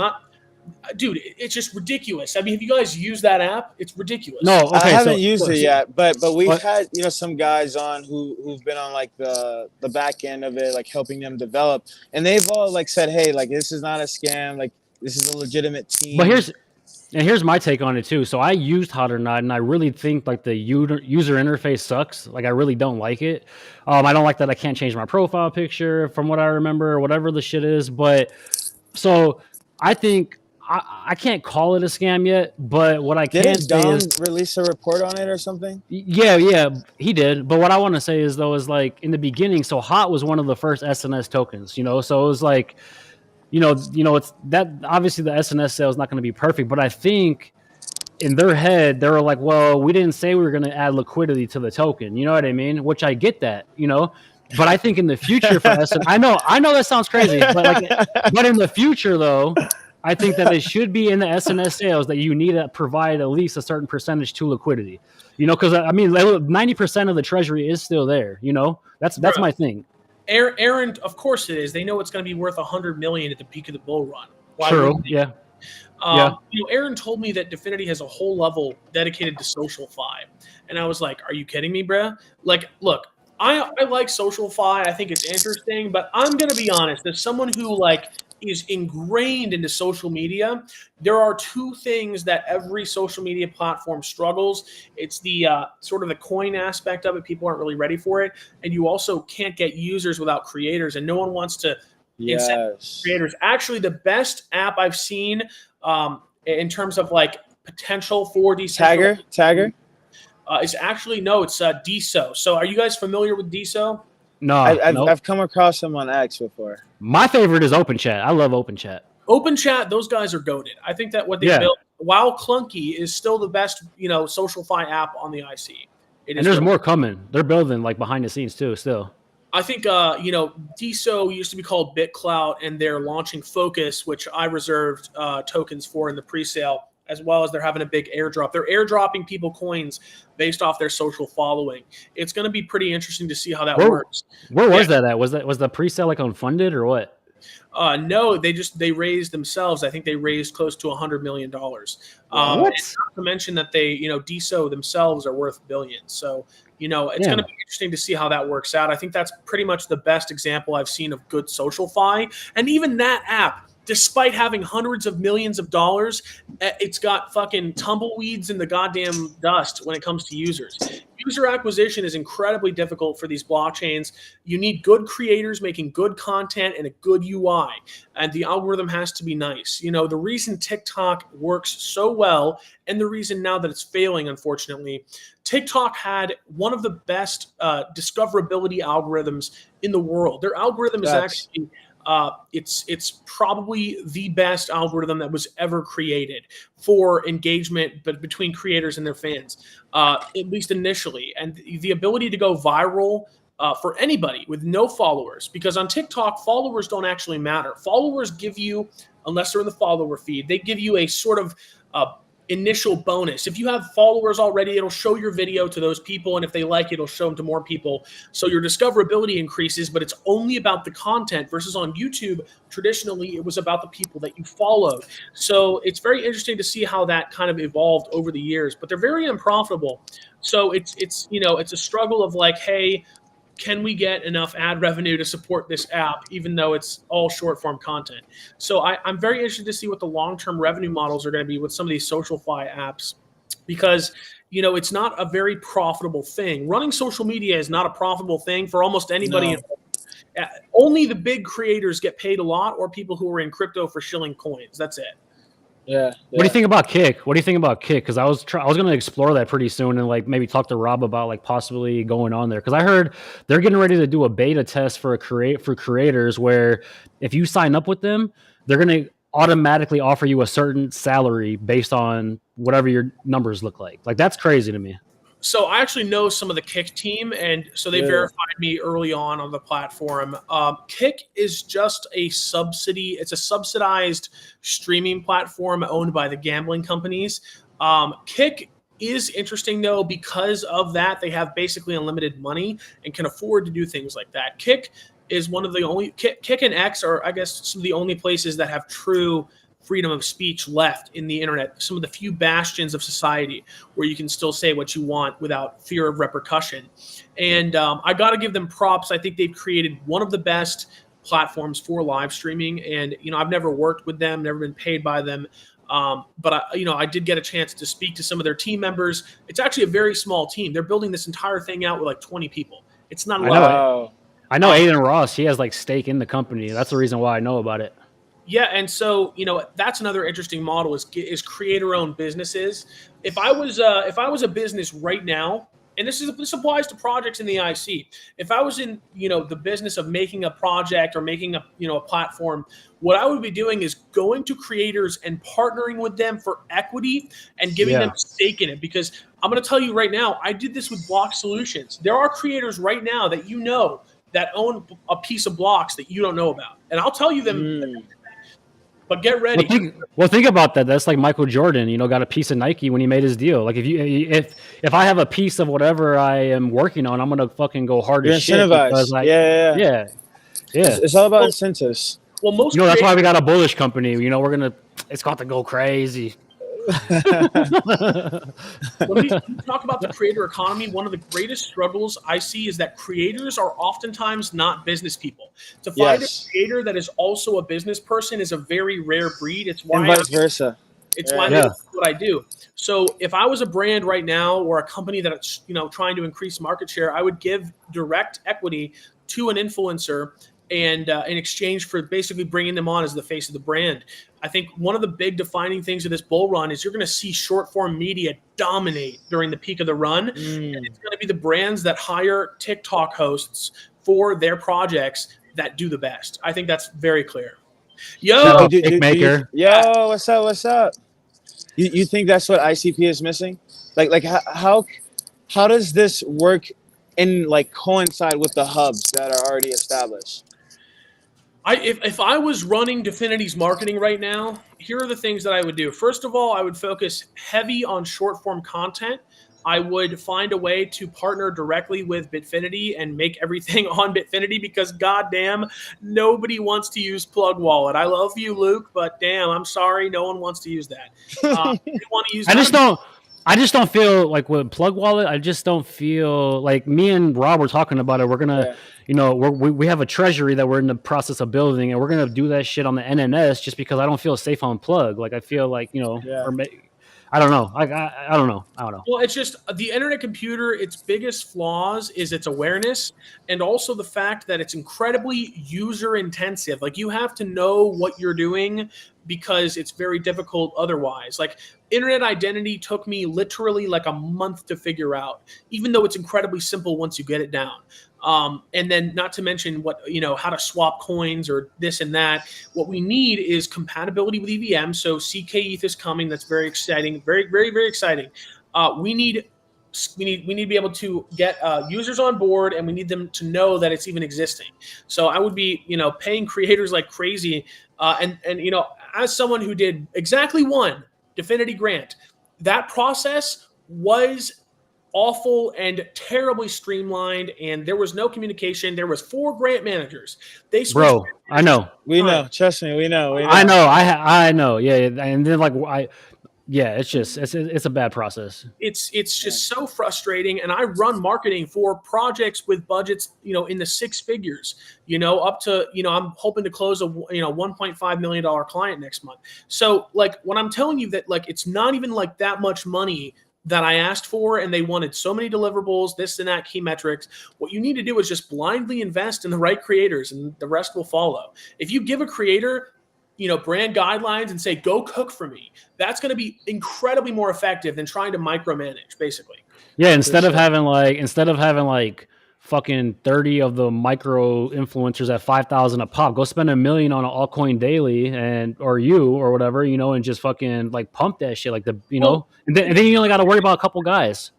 C: Dude, it's just ridiculous. I mean, have you guys used that app? It's ridiculous.
B: No, okay.
A: I haven't
B: so,
A: used
B: so-
A: it yet, but we've
B: What?
A: had some guys on who've been on like the back end of it, like helping them develop, and they've all like said, hey, like this is not a scam, like this is a legitimate team.
B: But here's my take on it too. So I used Hot or Not, and I really think like the user interface sucks. Like, I really don't like it. I don't like that I can't change my profile picture from what I remember, or whatever the shit is. But so I think I can't call it a scam yet. But what I can
A: Didn't
B: say
A: Dom
B: is,
A: release a report on it or something?
B: yeah, he did. But what I want to say is like in the beginning, so Hot was one of the first SNS tokens. So it was like, it's that obviously the SNS sale is not going to be perfect, but I think in their head they were like, well, we didn't say we were going to add liquidity to the token. You know what I mean? Which I get that, but I think in the future for SNS, I know that sounds crazy, but in the future though, I think that it should be in the SNS sales that you need to provide at least a certain percentage to liquidity. Because I mean, 90% of the treasury is still there. That's my thing.
C: Aaron, of course it is. They know it's going to be worth $100 million at the peak of the bull run.
B: True. Yeah.
C: Aaron told me that Dfinity has a whole level dedicated to social fi, and I was like, "Are you kidding me, bruh?" Like, look, I like social fi. I think it's interesting, but I'm gonna be honest. As someone who is ingrained into social media, there are two things that every social media platform struggles. It's the sort of the coin aspect of it. People aren't really ready for it, and you also can't get users without creators, and no one wants to
A: Yes.
C: creators. Actually, the best app I've seen in terms of potential for decentralized
A: Tagger.
C: is actually it's DSO. So, are you guys familiar with DSO?
B: No,
A: I've come across him on X before.
B: My favorite is OpenChat. I love OpenChat.
C: OpenChat, those guys are goated. I think that what they built, while clunky, is still the best social fi app on the IC.
B: And there's more coming. They're building behind the scenes too. Still.
C: I think, DSO used to be called BitClout, and they're launching Focus, which I reserved tokens for in the pre-sale, as well as they're having a big airdrop. They're airdropping people coins based off their social following. It's going to be pretty interesting to see how that works.
B: Where was that at? Was the pre-sale unfunded or what?
C: No, they raised themselves. I think they raised close to $100 million.
B: What?
C: Not to mention that they, DSO themselves are worth billions. So, it's going to be interesting to see how that works out. I think that's pretty much the best example I've seen of good social fi. And even that app, despite having hundreds of millions of dollars, it's got fucking tumbleweeds in the goddamn dust when it comes to users. User acquisition is incredibly difficult for these blockchains. You need good creators making good content and a good UI, and the algorithm has to be nice. You know, the reason TikTok works so well, and the reason now that it's failing, unfortunately, TikTok had one of the best discoverability algorithms in the world. Their algorithm is actually it's probably the best algorithm that was ever created for engagement, but between creators and their fans, at least initially, and the ability to go viral for anybody with no followers. Because on TikTok, followers don't actually matter. Followers give you, unless they're in the follower feed, they give you a sort of initial bonus. If you have followers already, it'll show your video to those people, and if they like it, it'll show them to more people. So your discoverability increases, but it's only about the content, versus on YouTube, traditionally it was about the people that you followed. So it's very interesting to see how that kind of evolved over the years, but they're very unprofitable. So it's you know, it's a struggle of like, hey, can we get enough ad revenue to support this app, even though it's all short form content? So I'm very interested to see what the long-term revenue models are going to be with some of these SocialFi apps, because, you know, it's not a very profitable thing. Running social media is not a profitable thing for almost anybody. No. Only the big creators get paid a lot, or people who are in crypto for shilling coins. That's it.
A: Yeah.
B: What do you think about Kick? What do you think about Kick? Because I was going to explore that pretty soon and like maybe talk to Rob about like possibly going on there. Because I heard they're getting ready to do a beta test for creators where if you sign up with them, they're going to automatically offer you a certain salary based on whatever your numbers look like. Like, that's crazy to me.
C: So I actually know some of the Kick team, and so they verified me early on the platform. Kick is just a subsidy. It's a subsidized streaming platform owned by the gambling companies. Kick is interesting, though, because of that. They have basically unlimited money and can afford to do things like that. Kick is one of the only – Kick and X are, I guess, some of the only places that have true – freedom of speech left in the internet, some of the few bastions of society where you can still say what you want without fear of repercussion. And I got to give them props. I think they've created one of the best platforms for live streaming. And, you know, I've never worked with them, never been paid by them. But I did get a chance to speak to some of their team members. It's actually a very small team. They're building this entire thing out with like 20 people. It's not a lot.
B: I know Aiden Ross, he has like stake in the company. That's the reason why I know about it.
C: Yeah, and so, you know, that's another interesting model is creator-owned businesses. If I was a business right now, and this applies to projects in the IC. If I was in, you know, the business of making a project or making a platform, what I would be doing is going to creators and partnering with them for equity and giving them a stake in it. Because I'm going to tell you right now, I did this with Block Solutions. There are creators right now that you know that own a piece of blocks that you don't know about, and I'll tell you them. But get ready.
B: Well, think about that. That's like Michael Jordan, you know, got a piece of Nike when he made his deal. Like if I have a piece of whatever I am working on, I'm gonna fucking go hard as shit. Because yeah.
A: It's all about incentives.
C: Well, most
B: that's why we got a bullish company. You know, it's got to go crazy.
C: When we talk about the creator economy, one of the greatest struggles I see is that creators are oftentimes not business people. To find a creator that is also a business person is a very rare breed. It's why
A: and vice versa.
C: It's why that's what I do. So if I was a brand right now or a company that's, you know, trying to increase market share, I would give direct equity to an influencer and in exchange for basically bringing them on as the face of the brand. I think one of the big defining things of this bull run is you're going to see short form media dominate during the peak of the run. And it's going to be the brands that hire TikTok hosts for their projects that do the best. I think that's very clear. Yo,
A: what's up? You think that's what ICP is missing? Like how does this work and like coincide with the hubs that are already established?
C: If I was running Definity's marketing right now, here are the things that I would do. First of all, I would focus heavy on short form content. I would find a way to partner directly with Bitfinity and make everything on Bitfinity, because goddamn, nobody wants to use Plug Wallet. I love you, Luke, but damn, I'm sorry, no one wants to use that. They want to use.
B: I just don't feel like with Plug Wallet. I just don't feel like me and Rob were talking about it. We're gonna, we have a treasury that we're in the process of building, and we're gonna do that shit on the NNS just because I don't feel safe on Plug. Like I feel like
A: Yeah.
B: I don't know. I don't know. I don't know.
C: Well, it's just the internet computer, its biggest flaws is its awareness and also the fact that it's incredibly user intensive. Like you have to know what you're doing because it's very difficult otherwise. Like internet identity took me literally like a month to figure out, even though it's incredibly simple once you get it down. And then not to mention how to swap coins or this and that. What we need is compatibility with EVM. So CK ETH is coming. That's very exciting. Very, very, very exciting. We need to be able to get users on board, and we need them to know that it's even existing. So I would be, paying creators like crazy. And as someone who did exactly one Dfinity grant, that process was awful and terribly streamlined, and there was no communication. There was 4 grant managers. They switched.
B: Bro, I know.
A: We know. Trust me, we know.
B: I know. I know. Yeah, and then it's a bad process.
C: It's just so frustrating. And I run marketing for projects with budgets, in the 6 figures, up to, I'm hoping to close a, $1.5 million client next month. So like when I'm telling you that, like, it's not even like that much money that I asked for, and they wanted so many deliverables, this and that, key metrics. What you need to do is just blindly invest in the right creators, and the rest will follow. If you give a creator, brand guidelines and say, go cook for me, that's going to be incredibly more effective than trying to micromanage, basically.
B: Yeah, instead of having like fucking 30 of the micro influencers at 5,000 a pop, go spend $1 million on an altcoin daily or whatever, and just fucking like pump that shit, like and then you only got to worry about a couple guys.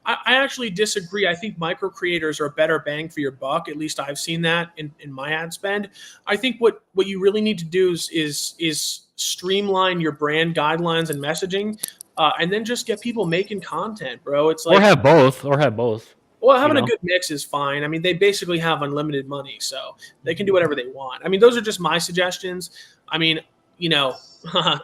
C: I actually disagree. I think micro creators are a better bang for your buck. At least I've seen that in my ad spend. I think what you really need to do is streamline your brand guidelines and messaging, and then just get people making content, bro. It's like
B: or have both.
C: Well, having a good mix is fine. I mean, they basically have unlimited money, so they can do whatever they want. I mean, those are just my suggestions. I mean,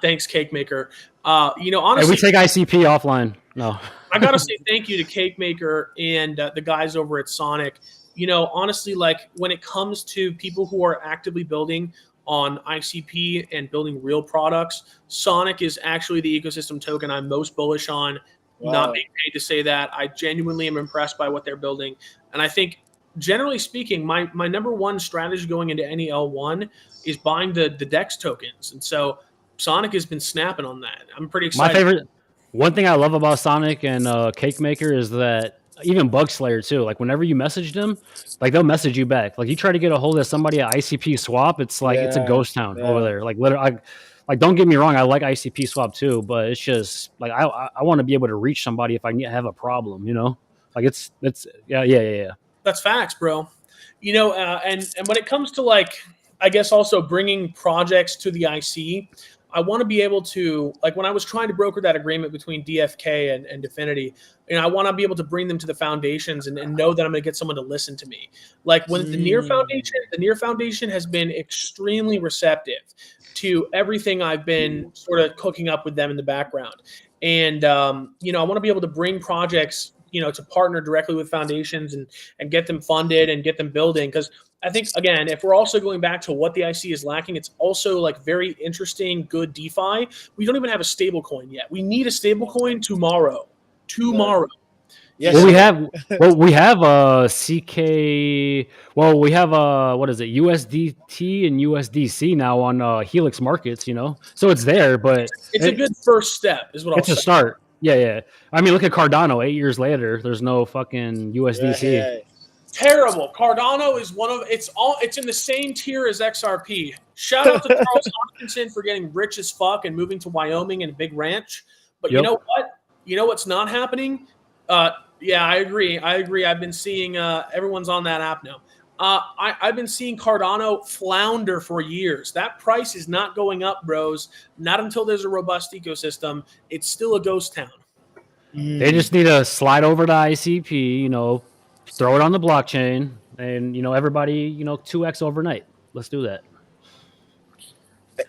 C: thanks, Cake Maker. Honestly,
B: hey, we take ICP offline. No,
C: I gotta say thank you to Cake Maker and the guys over at Sonic. Honestly, like when it comes to people who are actively building on ICP and building real products, Sonic is actually the ecosystem token I'm most bullish on. Wow. Not being paid to say that. I genuinely am impressed by what they're building. And I think, generally speaking, my number one strategy going into any L1 is buying the DEX tokens. And so Sonic has been snapping on that. I'm pretty excited.
B: One thing I love about Sonic and Cake Maker is that even Bug Slayer too, like whenever you message them, like they'll message you back. Like you try to get a hold of somebody at ICP Swap, it's like it's a ghost town over there. Like literally, like don't get me wrong, I like ICP Swap too, but it's just like I want to be able to reach somebody if I have a problem, Like it's yeah.
C: That's facts, bro. And when it comes to like, I guess also bringing projects to the IC, I want to be able to, like when I was trying to broker that agreement between DFK and Dfinity, I want to be able to bring them to the foundations and know that I'm going to get someone to listen to me. Like when the Near Foundation has been extremely receptive to everything I've been sort of cooking up with them in the background. And, I want to be able to bring projects, to partner directly with foundations and get them funded and get them building. Because I think, again, if we're also going back to what the IC is lacking, it's also like very interesting, good DeFi. We don't even have a stable coin yet. We need a stable coin tomorrow.
B: Yes. Well, we have CK. Well, we have what is it? USDT and USDC now on Helix Markets. So it's there, but
C: it's a good first step. Is what
B: it's a start. Yeah. I mean, look at Cardano. 8 years later, there's no fucking USDC.
A: Yeah.
C: Terrible. Cardano is it's in the same tier as XRP. Shout out to Charles Hopkinson for getting rich as fuck and moving to Wyoming and a big ranch. But you know what? You know what's not happening? Yeah, I agree. I've been seeing everyone's on that app now. I've been seeing Cardano flounder for years. That price is not going up, bros. Not until there's a robust ecosystem. It's still a ghost town.
B: They just need to slide over to ICP, throw it on the blockchain, and everybody 2x overnight. Let's do that.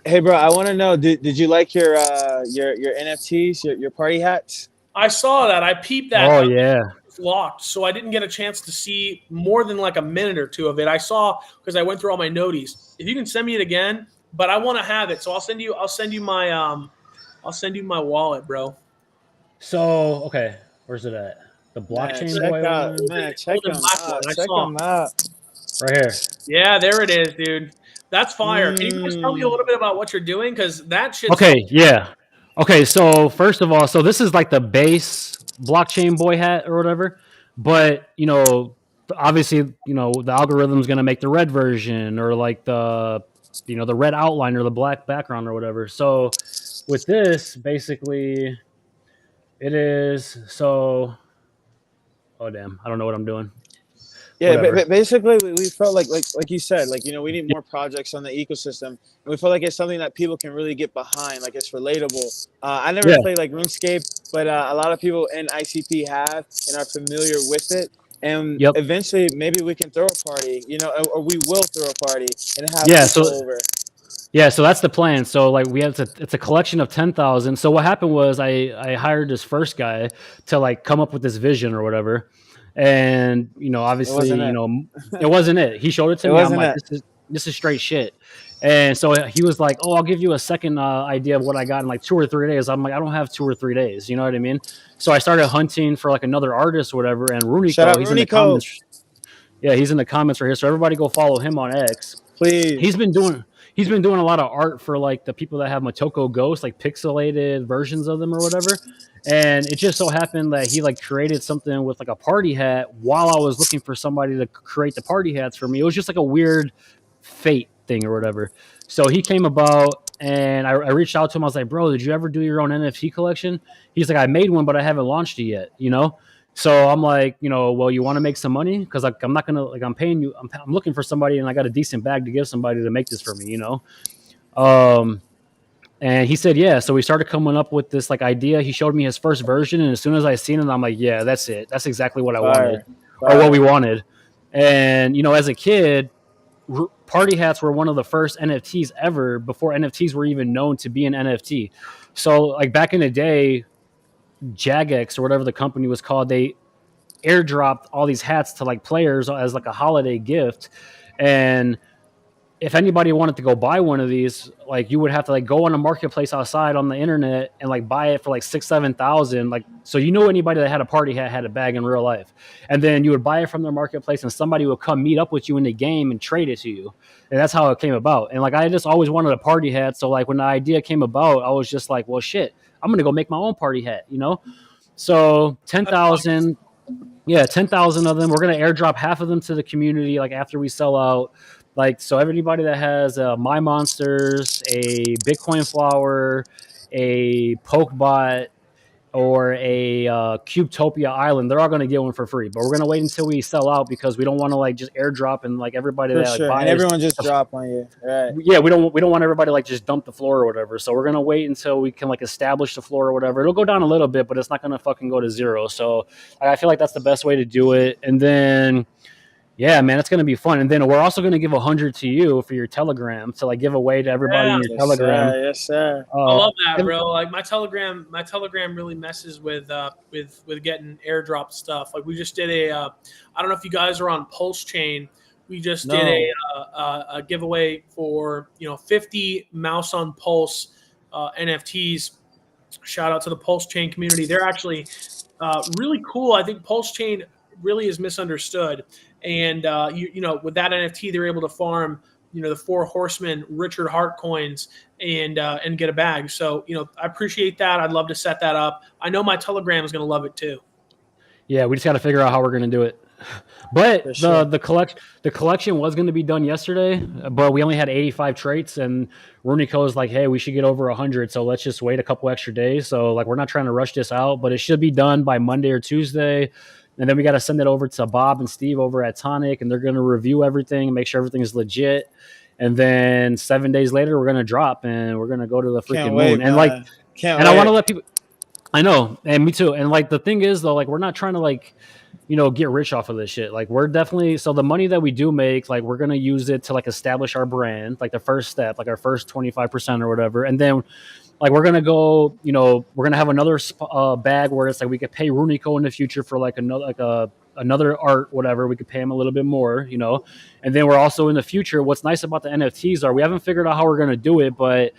A: Hey, bro, I want to know, did you like your NFTs, your party hats?
C: I saw that. I peeped that.
B: Oh yeah.
C: It's locked, so I didn't get a chance to see more than like a minute or two of it. I saw because I went through all my noties. If you can send me it again, but I want to have it, so I'll send you my wallet, bro.
B: So okay, where's it at? The blockchain boy
A: Check
C: Golden
A: him
C: black one.
A: out.
C: I
A: Check
C: saw.
A: him out.
B: right here.
C: Yeah, there it is, dude. That's fire. Can you guys tell me a little bit about what you're doing? Because that shit's
B: Okay, yeah. Okay, so first of all, so this is like the base blockchain boy hat or whatever, but obviously, the algorithm's gonna make the red version or like the red outline or the black background or whatever. So with this, basically, it is so. Oh damn! I don't know what I'm doing.
A: Yeah,
B: Whatever.
A: basically, we felt like you said, like we need more projects on the ecosystem, and we feel like it's something that people can really get behind, like it's relatable. I never
B: Yeah.
A: played like RuneScape, but a lot of people in ICP have and are familiar with it. And
B: Yep.
A: eventually, maybe we can throw a party, or we will throw a party and have
B: Yeah,
A: people
B: so
A: over.
B: Yeah, so that's the plan. So like it's a collection of 10,000. So what happened was I hired this first guy to like come up with this vision or whatever. And obviously,
A: wasn't it.
B: It wasn't it. He showed it to
A: It
B: me. I'm
A: wasn't
B: like,
A: it.
B: this is straight shit. And so he was like, "Oh, I'll give you a second idea of what I got in like 2 or 3 days." I'm like, "I don't have 2 or 3 days." You know what I mean? So I started hunting for like another artist or whatever. And
A: Shout out
B: Runiko, he's in the
A: Runiko.
B: comments. Yeah, he's in the comments right here. So everybody go follow him on X.
A: Please.
B: He's been doing a lot of art for like the people that have Motoko Ghosts, like pixelated versions of them or whatever. And it just so happened that he like created something with like a party hat while I was looking for somebody to create the party hats for me. It was just like a weird fate thing or whatever. So he came about and I reached out to him. I was like, "Bro, did you ever do your own NFT collection?" He's like, "I made one, but I haven't launched it yet." So I'm like, well, you want to make some money? Because like I'm not gonna I'm paying you. I'm looking for somebody, and I got a decent bag to give somebody to make this for me. And he said, yeah. So we started coming up with this like idea. He showed me his first version, and as soon as I seen it, I'm like, yeah, that's it. That's exactly what I wanted, or what we wanted. And as a kid, party hats were one of the first NFTs ever before NFTs were even known to be an NFT. So like back in the day, Jagex or whatever the company was called, they airdropped all these hats to like players as like a holiday gift. And if anybody wanted to go buy one of these, like you would have to like go on a marketplace outside on the internet and like buy it for like 6,000-7,000. Like, so anybody that had a party hat had a bag in real life, and then you would buy it from their marketplace, and somebody would come meet up with you in the game and trade it to you, and that's how it came about. And like I just always wanted a party hat, so like when the idea came about, I was just like, well, shit, I'm gonna go make my own party hat, So 10,000. Yeah, 10,000 of them. We're gonna airdrop half of them to the community, like after we sell out. Like, so everybody that has My Monsters, a Bitcoin Flower, a Pokebot, or a Cubetopia Island, they're all going to get one for free. But we're going to wait until we sell out because we don't want to like just airdrop and like everybody that like buys.
A: And everyone just drop on you. Right.
B: Yeah, we don't want everybody like just dump the floor or whatever. So we're going to wait until we can like establish the floor or whatever. It'll go down a little bit, but it's not going to fucking go to zero. So I feel like that's the best way to do it. And then yeah, man, it's gonna be fun. And then we're also gonna give 100 to you for your Telegram to like give away to everybody in your Telegram.
A: Sir. Yes, sir.
C: I love that, bro. Like my Telegram really messes with getting airdrop stuff. Like we just did I don't know if you guys are on Pulse Chain. We just did a giveaway for 50 Mouse on Pulse NFTs. Shout out to the Pulse Chain community. They're actually really cool. I think Pulse Chain really is misunderstood. And with that NFT, they're able to farm, the 4 Horsemen Richard Hart coins and get a bag. So, I appreciate that. I'd love to set that up. I know my Telegram is going to love it too.
B: Yeah, we just got to figure out how we're going to do it. But the collection was going to be done yesterday, but we only had 85 traits, and Runiko is like, hey, we should get over 100, so let's just wait a couple extra days. So like we're not trying to rush this out, but it should be done by Monday or Tuesday. And then we got to send it over to Bob and Steve over at Tonic, and they're going to review everything and make sure everything is legit. And then 7 days later, we're going to drop and we're going to go to the freaking moon. And like, I want to let people, I know, and me too. And like, the thing is though, like, we're not trying to like, get rich off of this shit. Like we're definitely, so the money that we do make, like we're going to use it to like establish our brand, like the first step, like our first 25% or whatever. And then like we're gonna go, we're gonna have another bag where it's like we could pay Runico in the future for like another art, whatever. We could pay him a little bit more, and then we're also in the future. What's nice about the NFTs are we haven't figured out how we're gonna do it, but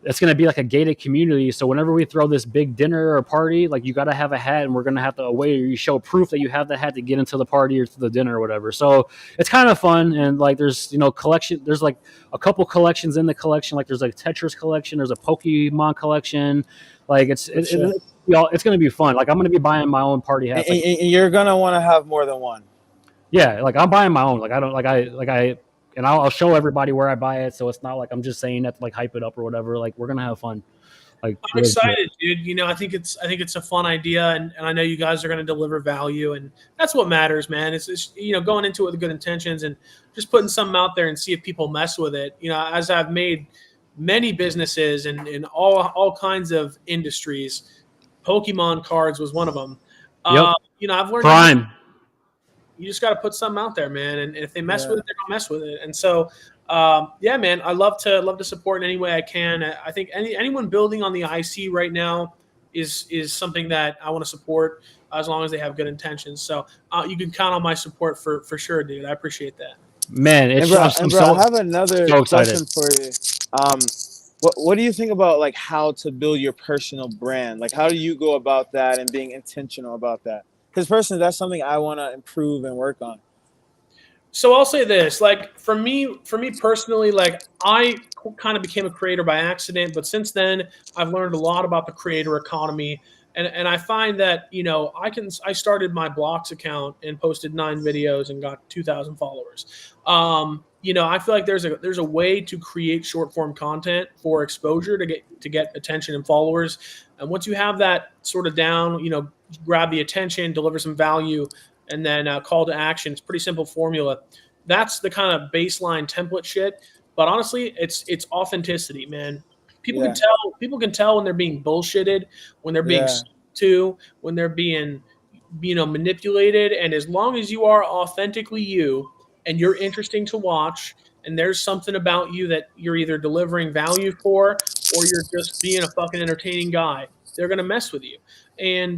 B: it's going to be like a gated community. So whenever we throw this big dinner or party, like you got to have a hat, and we're going to have to wait, or you show proof that you have the hat to get into the party or to the dinner or whatever. So it's kind of fun. And like, there's, collection, there's like a couple collections in the collection. Like there's like Tetris collection, there's a Pokemon collection. Like it's going to be fun. Like I'm going to be buying my own party hats.
A: And you're going to want to have more than one.
B: Yeah. Like I'm buying my own. Like I don't, and I'll show everybody where I buy it, so it's not like I'm just saying that to like hype it up or whatever. Like we're gonna have fun. Like
C: I'm excited, dude. I think it's a fun idea, and I know you guys are gonna deliver value, and that's what matters, man. It's going into it with good intentions and just putting something out there and see if people mess with it. As I've made many businesses and in all kinds of industries, Pokemon cards was one of them.
B: Yep.
C: I've learned
B: Prime.
C: You just got to put something out there, man. And if they mess with it, they're gonna mess with it. And so, man, I love to support in any way I can. I think anyone building on the IC right now is something that I want to support as long as they have good intentions. So you can count on my support for sure, dude. I appreciate that.
B: Man, it's
A: bro, I have another question for you. What do you think about like how to build your personal brand? Like how do you go about that and being intentional about that? Because personally, that's something I want to improve and work on.
C: So I'll say this, like for me personally, like I kind of became a creator by accident, but since then I've learned a lot about the creator economy. And I find that, I started my Blocks account and posted 9 videos and got 2,000 followers. I feel like there's a way to create short form content for exposure to get attention and followers. And once you have that sort of down, grab the attention, deliver some value, and then call to action. It's a pretty simple formula. That's the kind of baseline template shit. But honestly, it's authenticity, man. People can tell when they're being bullshitted, when they're being to, when they're being manipulated. And as long as you are authentically you and you're interesting to watch, and there's something about you that you're either delivering value for or you're just being a fucking entertaining guy, they're going to mess with you. And,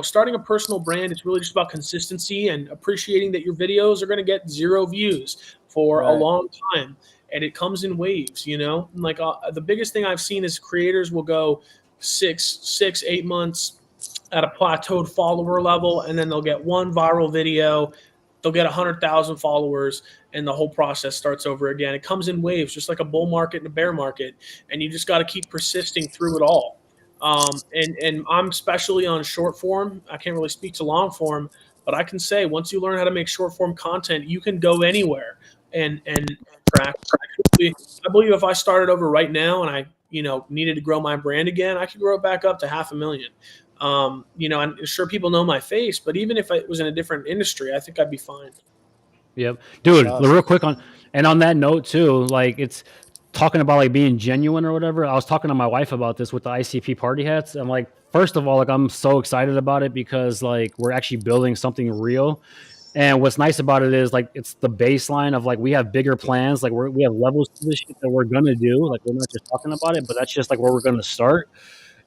C: starting a personal brand, it's really just about consistency and appreciating that your videos are going to get 0 views for a long time. And it comes in waves, like the biggest thing I've seen is creators will go 8 months at a plateaued follower level, and then they'll get one viral video. They'll get 100,000 followers, and the whole process starts over again. It comes in waves, just like a bull market and a bear market, and you just got to keep persisting through it all. And I'm especially on short form. I can't really speak to long form, but I can say once you learn how to make short form content, you can go anywhere and track. I believe if I started over right now and I needed to grow my brand again, I could grow it back up to 500,000. I'm sure people know my face, but even if it was in a different industry, I think I'd be fine.
B: Yep, dude. Real quick on that note too, like it's talking about like being genuine or whatever. I was talking to my wife about this with the ICP party hats. I'm like, first of all, like I'm so excited about it because like we're actually building something real. And what's nice about it is like it's the baseline of like we have bigger plans, like we have levels to this shit that we're gonna do. Like we're not just talking about it, but that's just like where we're gonna start.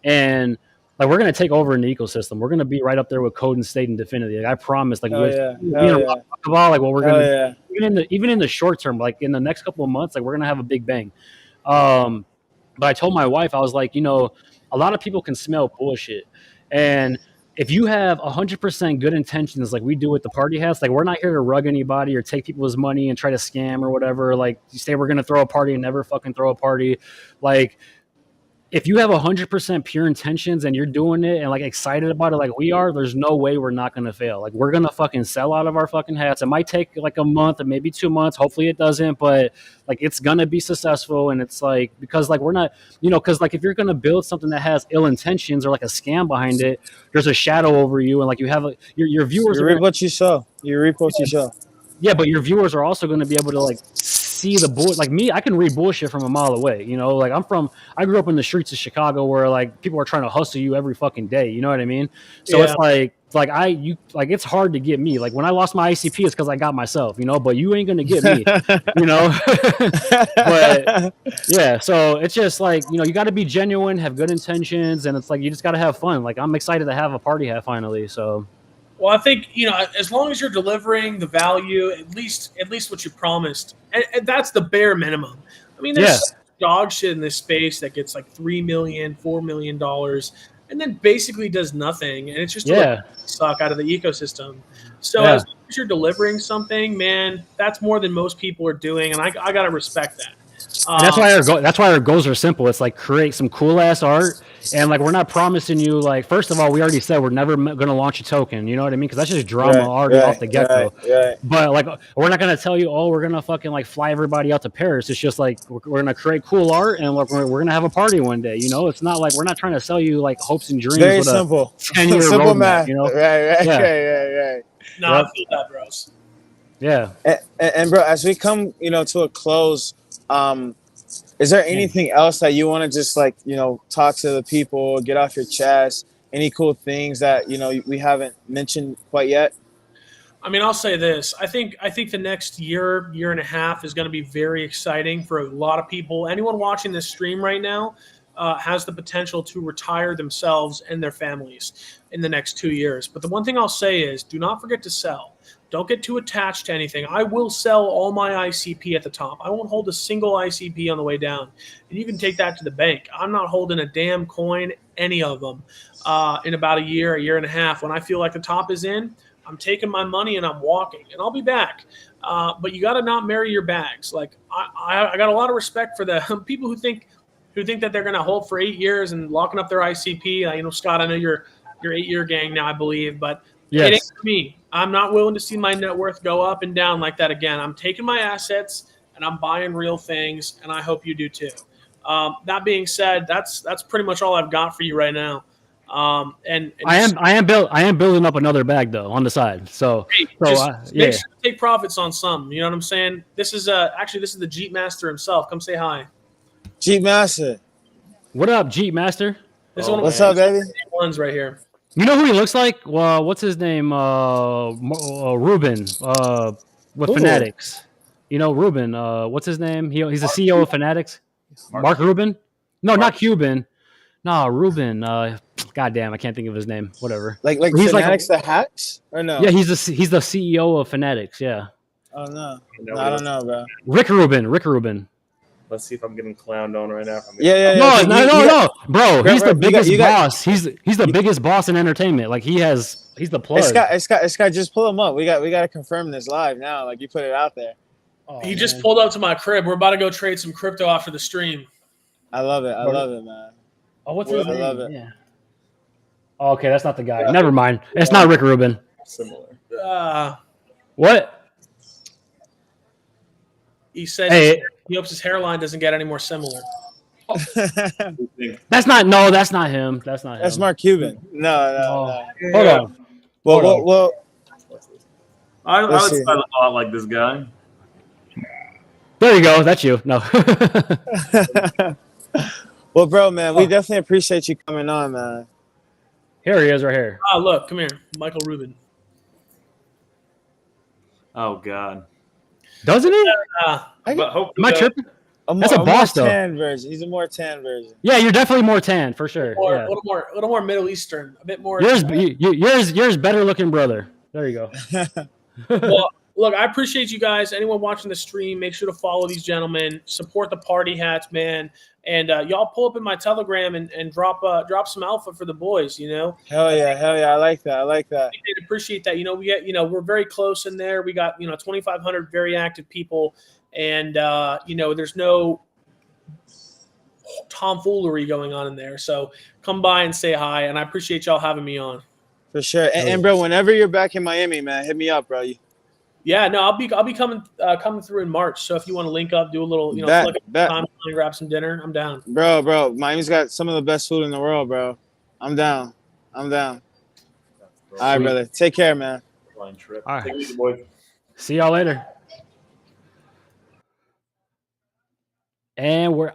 B: And like we're gonna take over an ecosystem. We're gonna be right up there with Code and State and Definity. Like I promise. Like
A: about
B: like what we're gonna even in the short term, like in the next couple of months, like we're gonna have a big bang. But I told my wife, I was like, a lot of people can smell bullshit, and if you have 100% good intentions, like we do with the party hats, like we're not here to rug anybody or take people's money and try to scam or whatever. Like you say, we're gonna throw a party and never fucking throw a party. Like if you have 100% pure intentions and you're doing it and like excited about it like we are, there's no way we're not going to fail. Like we're going to fucking sell out of our fucking hats. It might take like a month or maybe 2 months. Hopefully it doesn't, but like it's going to be successful. And it's like, because like we're not, because like if you're going to build something that has ill intentions or like a scam behind it, there's a shadow over you. And like you have your viewers.
A: You reap what you sow. You reap what you sow.
B: Yeah, but your viewers are also going to be able to like see the bull. Like me, I can read bullshit from a mile away. You know, like I grew up in the streets of Chicago where like people are trying to hustle you every fucking day. You know what I mean? So it's like it's hard to get me. Like when I lost my ICP, it's because I got myself. You know, but you ain't gonna get me. You know, but yeah. So it's just like you got to be genuine, have good intentions, and it's like you just got to have fun. Like I'm excited to have a party hat finally. So.
C: Well, I think as long as you're delivering the value, at least what you promised, and that's the bare minimum. I mean, there's dog shit in this space that gets like $3 million, $4 million, and then basically does nothing, and it's just a suck out of the ecosystem. So as long as you're delivering something, man, that's more than most people are doing, and I gotta respect that.
B: And that's why our goals are simple. It's like create some cool ass art, and like we're not promising you like first of all we already said we're never going to launch a token. You know what I mean? Because that's just drama already off the get go. But like we're not going to tell you we're going to fucking like fly everybody out to Paris. It's just like we're going to create cool art and we're going to have a party one day. You know, it's not like we're not trying to sell you like hopes and dreams.
A: Very
B: with
A: simple.
B: 10-year
A: simple
B: roadmap.
A: Math.
B: You know,
A: Right.
C: No, I feel that, bros.
B: Yeah.
A: And bro, as we come, to a close, is there anything else that you want to just like, talk to the people, get off your chest? Any cool things that, we haven't mentioned quite yet?
C: I mean, I'll say this. I think the next year and a half is going to be very exciting for a lot of people. Anyone watching this stream right now has the potential to retire themselves and their families in the next 2 years. But the one thing I'll say is do not forget to sell. Don't get too attached to anything. I will sell all my ICP at the top. I won't hold a single ICP on the way down. And you can take that to the bank. I'm not holding a damn coin, any of them, in about a year and a half. When I feel like the top is in, I'm taking my money and I'm walking. And I'll be back. But you got to not marry your bags. Like I got a lot of respect for the people who think that they're going to hold for 8 years and locking up their ICP. Scott, I know you're 8-year gang now, I believe. But it ain't for me. I'm not willing to see my net worth go up and down like that again. I'm taking my assets and I'm buying real things, and I hope you do too. That being said, that's pretty much all I've got for you right now. And
B: I am building up another bag though on the side. So
C: make sure to take profits on some. You know what I'm saying? This is the Jeep Master himself. Come say hi.
A: Jeep Master.
B: What up, Jeep Master?
A: What's up, baby?
C: Ones right here.
B: You know who he looks like? Well, what's his name? Ruben with Fanatics. Ruben. What's his name? He's the CEO of Fanatics. Mark Rubin? No, not Cuban. No, Ruben. God damn, I can't think of his name. Whatever.
A: Like he's Fanatics the hats? Or no?
B: Yeah, he's the CEO of Fanatics. Yeah.
A: Oh no, I don't know, bro.
B: Rick Rubin.
E: Let's see if I'm getting clowned on right now.
A: Yeah.
B: No, bro. He's the biggest boss. He's the biggest boss in entertainment. Like he's the plug.
A: Scott, just pull him up. We got to confirm this live now. Like you put it out there.
C: He just pulled up to my crib. We're about to go trade some crypto after the stream.
A: I love it, man.
B: Oh, what's his name?
A: I love it.
B: Yeah. Oh, okay, that's not the guy. Never mind. It's not Rick Rubin.
E: Similar.
B: What?
C: He said he hopes his hairline doesn't get any more similar.
B: That's not him. That's not him.
A: That's Mark Cuban. No.
B: Hold on.
A: Well.
E: I would say I look a lot like this guy.
B: There you go. That's you. No.
A: Well, bro, man, we definitely appreciate you coming on, man.
B: Here he is, right here.
C: Oh, look, come here, Michael Rubin.
E: Oh God.
B: Doesn't he?
E: But
B: am I tripping? That's a boss, though.
A: Tan version. He's a more tan version.
B: Yeah, you're definitely more tan for sure.
C: A little more Middle Eastern, a bit more.
B: Yours better looking brother. There you go.
C: Well, look, I appreciate you guys. Anyone watching the stream, make sure to follow these gentlemen. Support the party hats, man. And y'all pull up in my Telegram and drop some alpha for the boys.
A: Hell yeah! I like that. I
C: appreciate that. We're very close in there. We got 2,500 very active people, and there's no tomfoolery going on in there. So come by and say hi, and I appreciate y'all having me on.
A: For sure. And bro, whenever you're back in Miami, man, hit me up, bro.
C: Yeah, no, I'll be coming through in March. So if you want to link up, do a little, time and grab some dinner, I'm down.
A: Bro, Miami's got some of the best food in the world, bro. I'm down. All right, brother. Take care, man.
B: All right. See y'all later. And we're